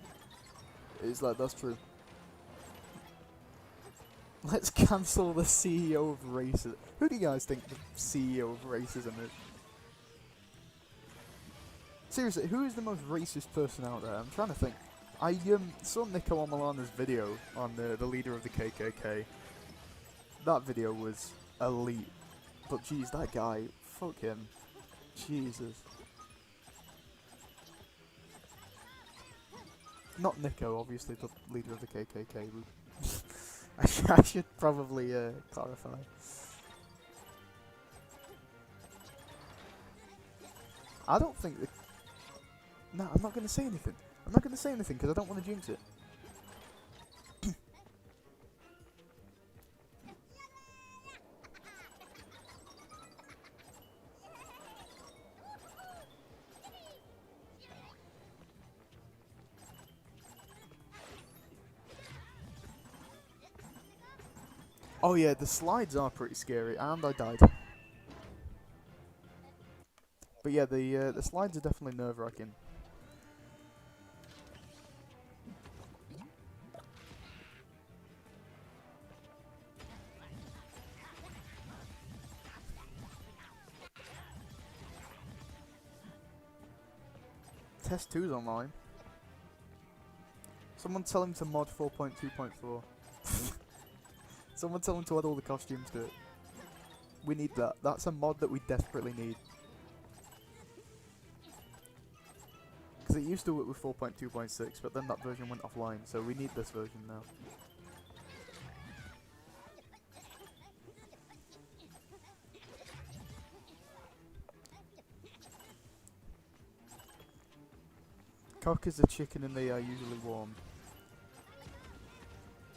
It's like, that's true. Let's cancel the CEO of racism. Who do you guys think the CEO of racism is? Seriously, who is the most racist person out there? I'm trying to think. I saw Nico Amalana's video on the leader of the KKK. That video was elite. But jeez, that guy, fuck him. Jesus. Not Nico, obviously, the leader of the KKK. I should probably clarify. I don't think the... No, I'm not going to say anything. I'm not going to say anything because I don't want to jinx it. Oh yeah, the slides are pretty scary, and I died. But yeah, the slides are definitely nerve-wracking. Test 2's online. Someone tell him to mod 4.2.4. Someone tell him to add all the costumes to it. We need that. That's a mod that we desperately need. Because it used to work with 4.2.6, but then that version went offline, so we need this version now. Cock is a chicken and they are usually warm.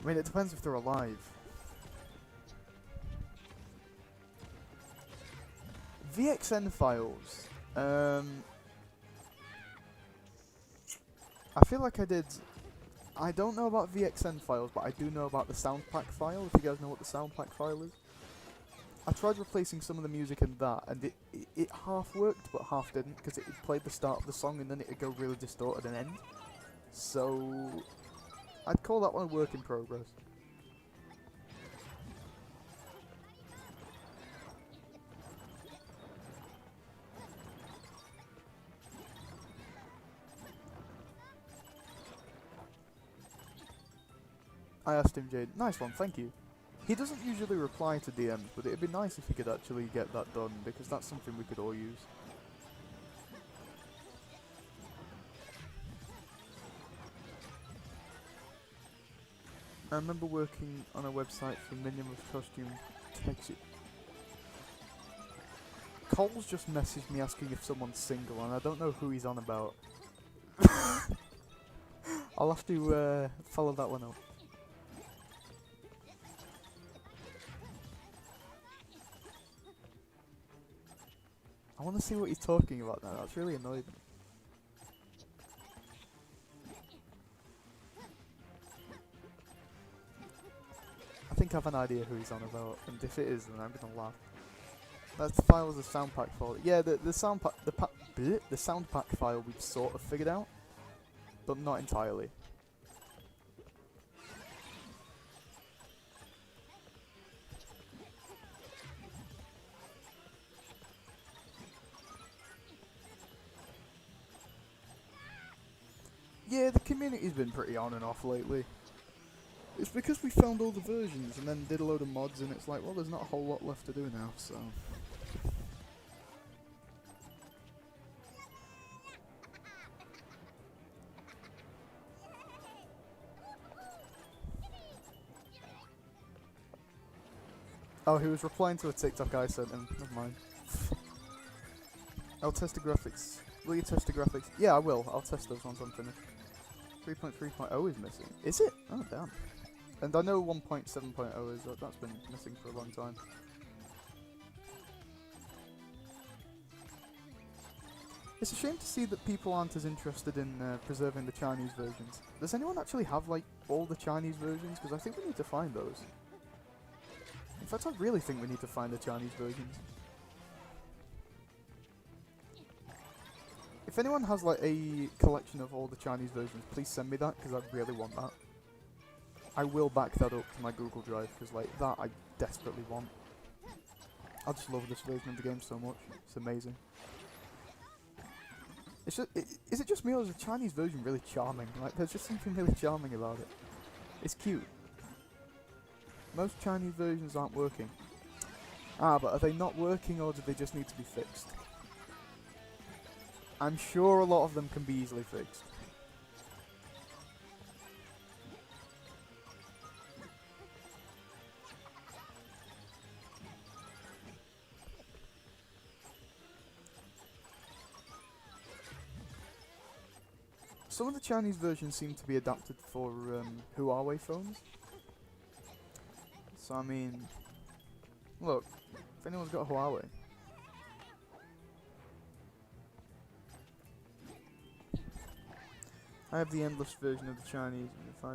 I mean, it depends if they're alive. VXN files. I feel like I did... I don't know about VXN files, but I do know about the sound pack file, if you guys know what the sound pack file is. I tried replacing some of the music in that, and it half worked, but half didn't, because it played the start of the song and then it would go really distorted and end. So... I'd call that one a work in progress. I asked him, Jade. Nice one, thank you. He doesn't usually reply to DMs, but it'd be nice if he could actually get that done, because that's something we could all use. I remember working on a website for Minion with costume texture. Cole's just messaged me asking if someone's single, and I don't know who he's on about. I'll have to follow that one up. I want to see what he's talking about now, that's really annoyed me. I think I have an idea who he's on about, and if it is, then I'm gonna laugh. That's the file as a sound pack file. Yeah, the sound pack, the sound pack file we've sort of figured out, but not entirely. Yeah, the community's been pretty on and off lately. It's because we found all the versions and then did a load of mods, and it's like, well, there's not a whole lot left to do now, so... Oh, he was replying to a TikTok I sent him. Never mind. I'll test the graphics. Will you test the graphics? Yeah, I will. I'll test those once I'm finished. 3.3.0 is missing. Is it? Oh, damn. And I know 1.7.0 is... that's been missing for a long time. It's a shame to see that people aren't as interested in preserving the Chinese versions. Does anyone actually have, like, all the Chinese versions? Because I think we need to find those. In fact, I really think we need to find the Chinese versions. If anyone has like a collection of all the Chinese versions, please send me that, because I really want that. I will back that up to my Google Drive, because like that I desperately want. I just love this version of the game so much. It's amazing. It's just, is it just me, or is the Chinese version really charming? Like, there's just something really charming about it. It's cute. Most Chinese versions aren't working. Ah, but are they not working, or do they just need to be fixed? I'm sure a lot of them can be easily fixed. Some of the Chinese versions seem to be adapted for Huawei phones. So I mean, look, if anyone's got a Huawei. I have the endless version of the Chinese, and if I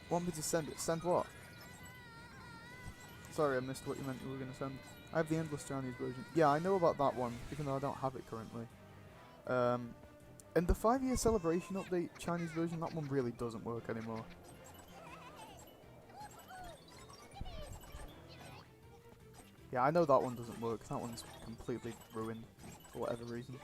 want me to send it, send what? Sorry, I missed what you meant you were going to send. I have the endless Chinese version. Yeah, I know about that one, even though I don't have it currently. And the 5-year celebration update Chinese version, that one really doesn't work anymore. Yeah, I know that one doesn't work. That one's completely ruined for whatever reason.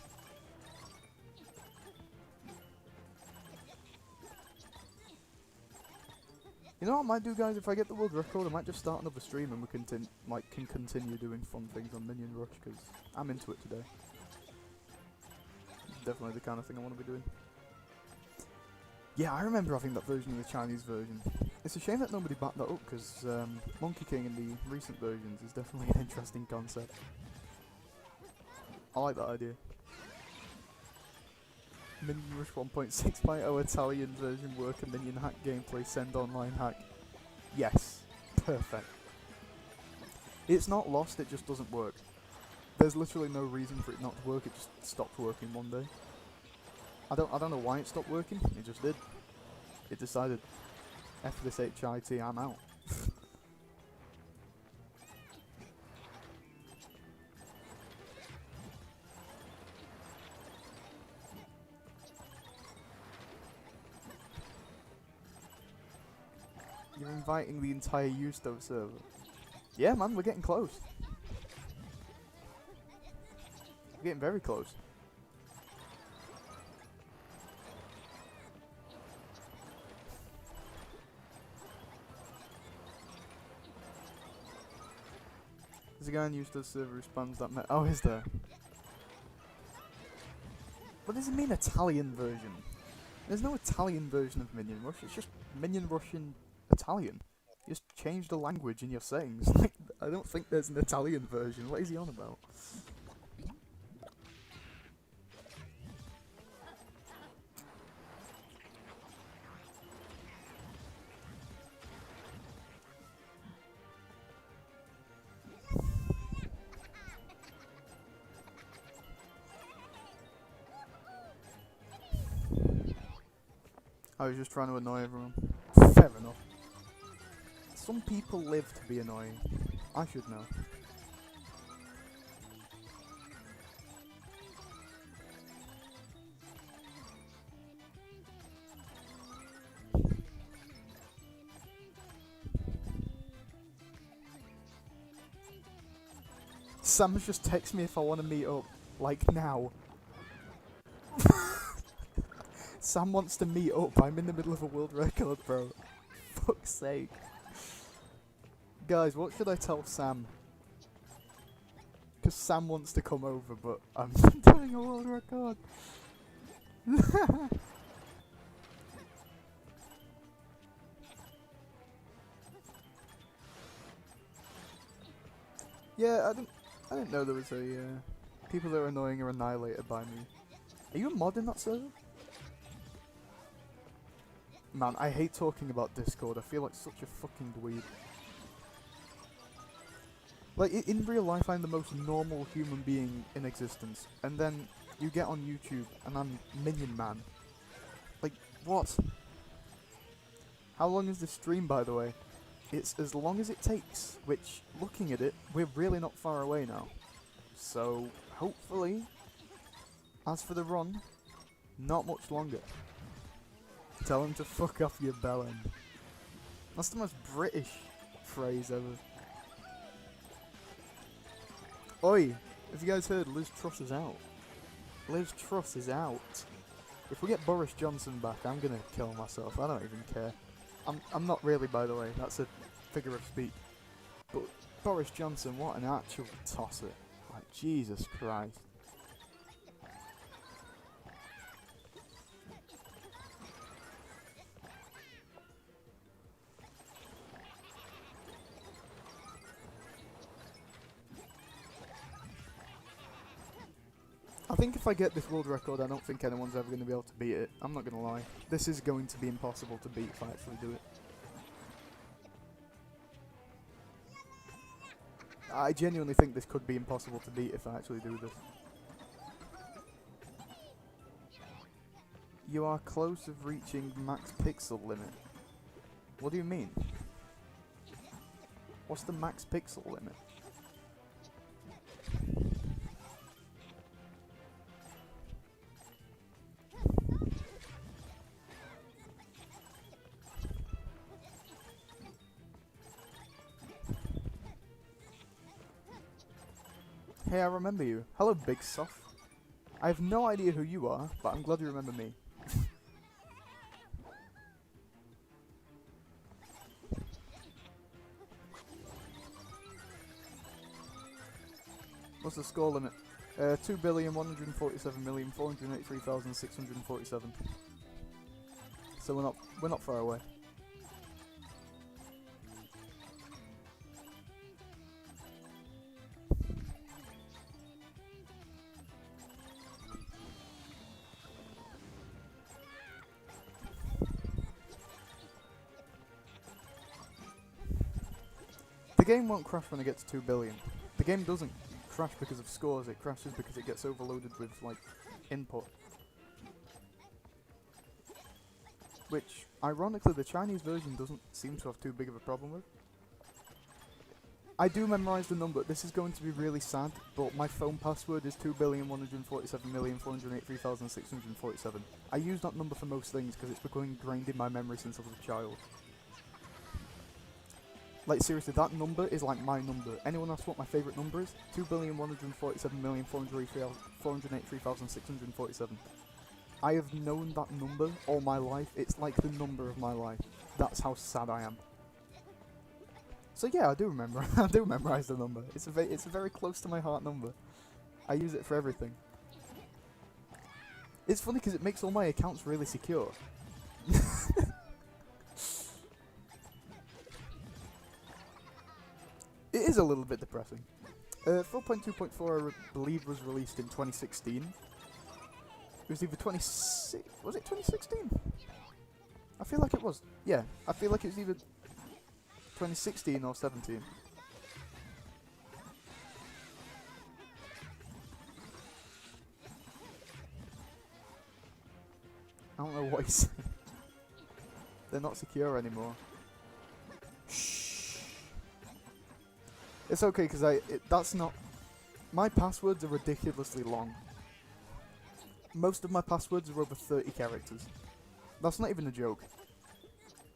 You know what I might do, guys? If I get the world record, I might just start another stream and we can continue doing fun things on Minion Rush, because I'm into it today. It's definitely the kind of thing I want to be doing. Yeah, I remember having that version of the Chinese version. It's a shame that nobody backed that up, because Monkey King in the recent versions is definitely an interesting concept. I like that idea. Minion Rush 1.6.0 Italian version work and Minion hack gameplay send online hack. Yes. Perfect. It's not lost, it just doesn't work. There's literally no reason for it not to work, it just stopped working one day. I don't know why it stopped working, it just did. It decided, F this HIT, I'm out. You're inviting the entire Usto server. Yeah, man, we're getting close. We're getting very close. There's a guy on Usto server who spams that oh, is there? What does it mean, Italian version? There's no Italian version of Minion Rush, it's just Minion Russian Italian. You just change the language in your settings. Like, I don't think there's an Italian version. What is he on about? I was just trying to annoy everyone. Fair enough. Some people live to be annoying. I should know. Sam's just text me if I want to meet up. Like now. Sam wants to meet up. I'm in the middle of a world record, bro. Fuck's sake. Guys, what should I tell Sam? Because Sam wants to come over, but I'm doing a world record. Yeah, I didn't know there was a people that are annoying are annihilated by me. Are you a mod in that server? Man, I hate talking about Discord. I feel like such a fucking dweeb. Like, in real life, I'm the most normal human being in existence. And then you get on YouTube, and I'm Minion Man. Like, what? How long is this stream, by the way? It's as long as it takes, which, looking at it, we're really not far away now. So, hopefully, as for the run, not much longer. Tell him to fuck off your bellend. That's the most British phrase ever. Oi, have you guys heard Liz Truss is out? Liz Truss is out. If we get Boris Johnson back, I'm gonna kill myself. I don't even care. I'm not really, by the way. That's a figure of speech. But Boris Johnson, what an actual tosser. Like, Jesus Christ. I think if I get this world record, I don't think anyone's ever going to be able to beat it. I'm not going to lie. This is going to be impossible to beat if I actually do it. I genuinely think this could be impossible to beat if I actually do this. You are close of reaching max pixel limit. What do you mean? What's the max pixel limit? Hey, I remember you. Hello, Big Soft. I have no idea who you are, but I'm glad you remember me. What's the score limit? 2,147,483,647. So we're not far away. The game won't crash when it gets to 2 billion. The game doesn't crash because of scores, it crashes because it gets overloaded with, like, input. Which, ironically, the Chinese version doesn't seem to have too big of a problem with. I do memorise the number. This is going to be really sad, but my phone password is 2,147,483,647. I use that number for most things because it's become ingrained in my memory since I was a child. Like, seriously, that number is like my number. Anyone asks what my favourite number is? 2,147,483,647. I have known that number all my life. It's like the number of my life. That's how sad I am. So yeah, I do remember. I do memorise the number. It's a very close to my heart number. I use it for everything. It's funny because it makes all my accounts really secure. It is a little bit depressing. 4.2.4, I believe, was released in 2016. It was either 26... Was it 2016? I feel like it was. Yeah, I feel like it was either 2016 or 17. I don't know what he's saying. They're not secure anymore. It's okay, because that's not... My passwords are ridiculously long. Most of my passwords are over 30 characters. That's not even a joke.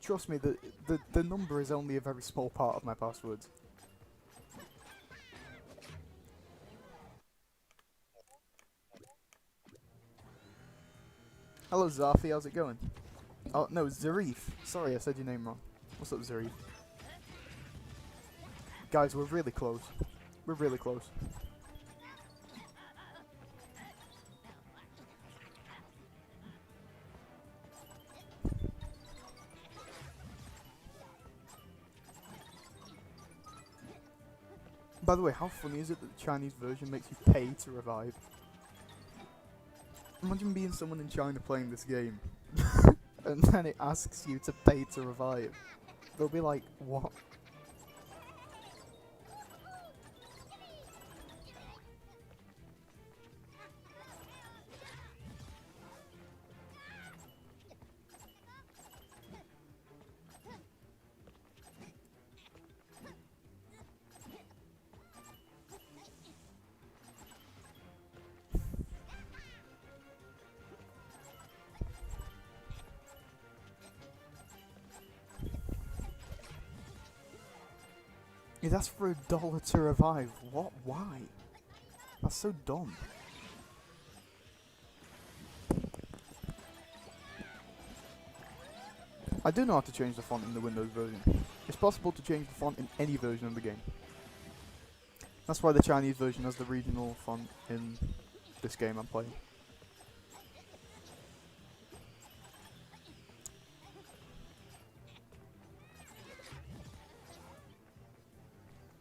Trust me, the number is only a very small part of my passwords. Hello, Zafi. How's it going? Oh no, Zarif. Sorry, I said your name wrong. What's up, Zarif? Guys, we're really close. We're really close. By the way, how funny is it that the Chinese version makes you pay to revive? Imagine being someone in China playing this game, and then it asks you to pay to revive. They'll be like, what? Yeah, that's for $1 to revive. What? Why? That's so dumb. I do know how to change the font in the Windows version. It's possible to change the font in any version of the game. That's why the Chinese version has the regional font in this game I'm playing.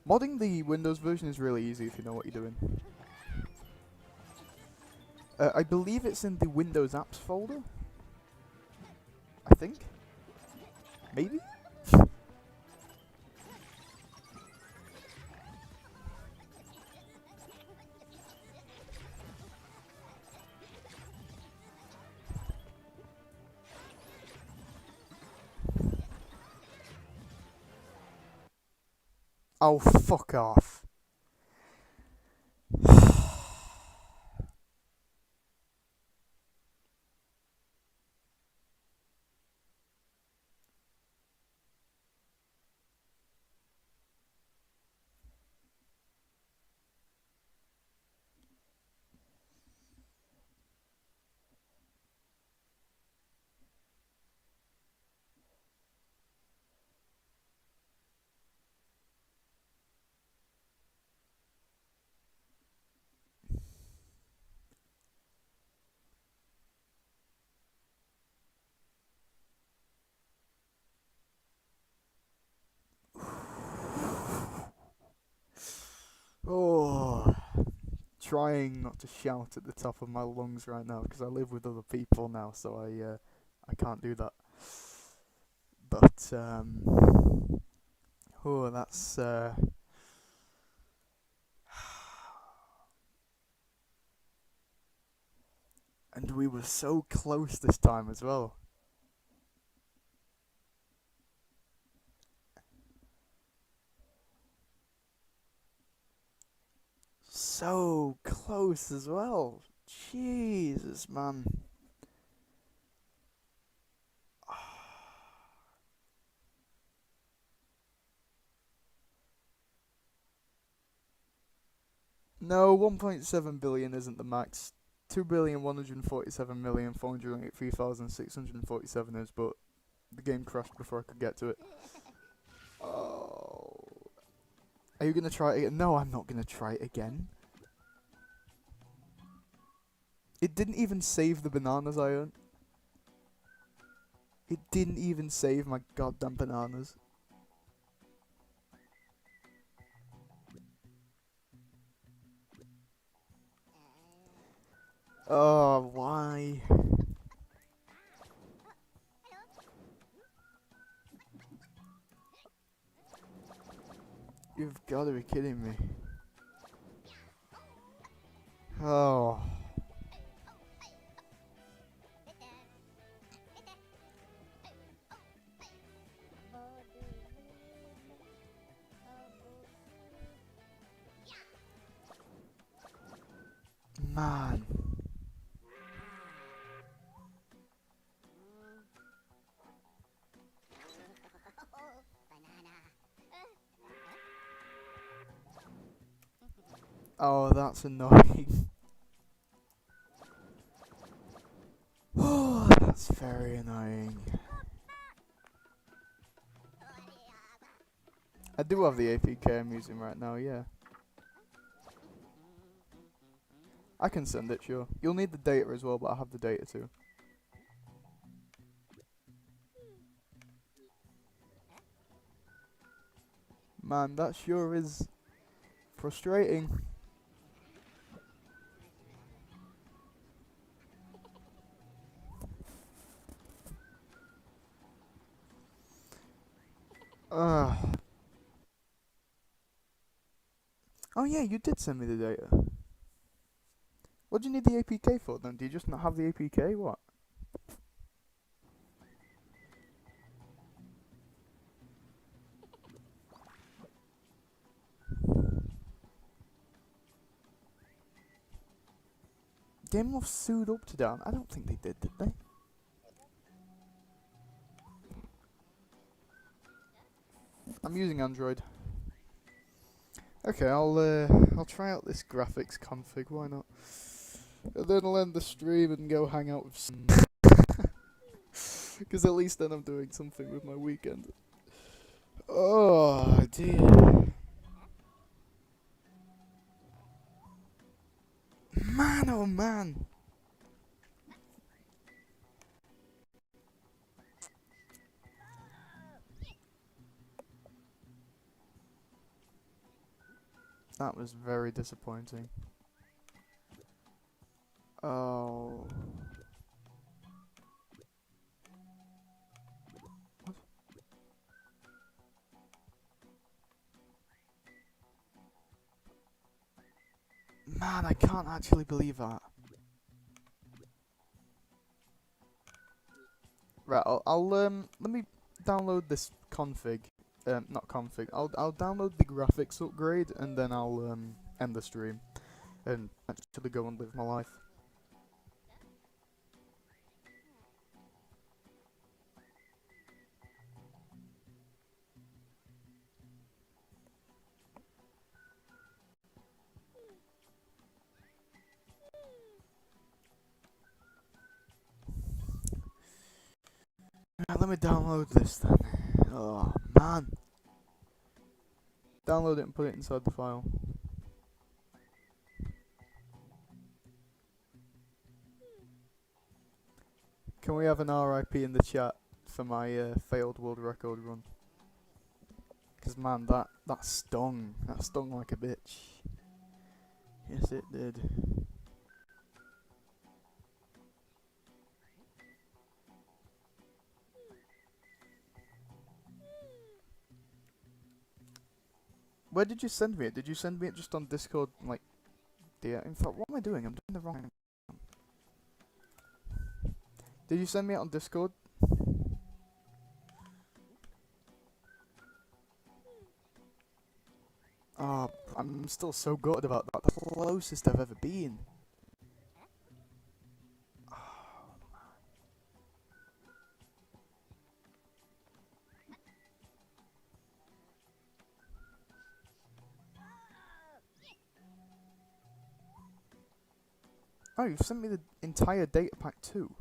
Modding the Windows version is really easy if you know what you're doing. I believe it's in the Windows Apps folder. I think. Maybe? Oh, fuck off. Oh, trying not to shout at the top of my lungs right now because I live with other people now, so I can't do that. But oh, that's and we were so close this time as well. So close as well. Jesus, man. No, 1.7 billion isn't the max. 2,147,483,647 is, but the game crashed before I could get to it. Oh. Are you gonna try it again? No, I'm not gonna try it again. It didn't even save the bananas I earned. It didn't even save my goddamn bananas. Oh, why? You've got to be kidding me. Oh. Man. Oh, that's annoying. Oh, That's very annoying. I do have the APK I'm using right now, yeah. I can send it, sure. You'll need the data as well, but I have the data too. Man, that sure is frustrating. Ugh. Oh yeah, you did send me the data. What do you need the APK for then? Do you just not have the APK? What? Gameloft sued up to down. I don't think they did they? I'm using Android. Okay, I'll try out this graphics config. Why not? And then I'll end the stream and go hang out with some. Because at least then I'm doing something with my weekend. Oh dear. Man, oh man. That was very disappointing. Oh. What? Man, I can't actually believe that. Right, I'll let me download this config. Not config. I'll download the graphics upgrade and then I'll end the stream and actually go and live my life. Right, let me download this then. Oh man. Download it and put it inside the file. Can we have an RIP in the chat for my failed world record run? Because man, that stung. That stung like a bitch. Yes, it did. Where did you send me it? Did you send me it just on Discord? Like, yeah. In fact, what am I doing? I'm doing the wrong. Did you send me it on Discord? Oh, I'm still so gutted about that. The closest I've ever been. Oh, you've sent me the entire data pack too.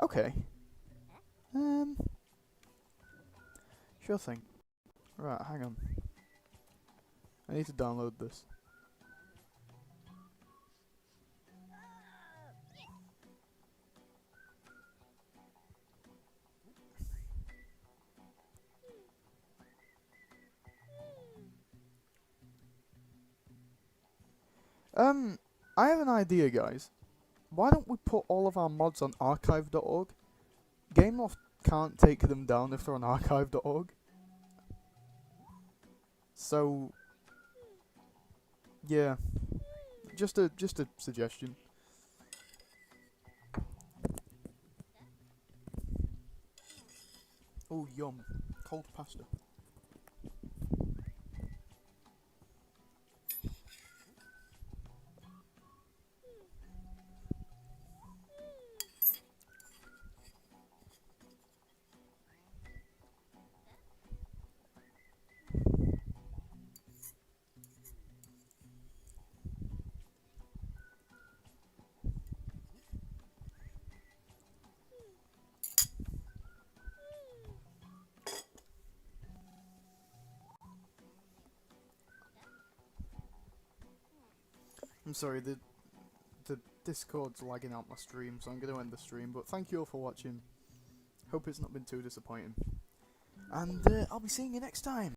Okay. Sure thing. Right, hang on. I need to download this. I have an idea, guys. Why don't we put all of our mods on archive.org? Gameloft can't take them down if they're on archive.org. So, yeah, just a suggestion. Oh, yum, cold pasta. sorry, the Discord's lagging out my stream, so I'm going to end the stream. But thank you all for watching. Hope it's not been too disappointing. And I'll be seeing you next time.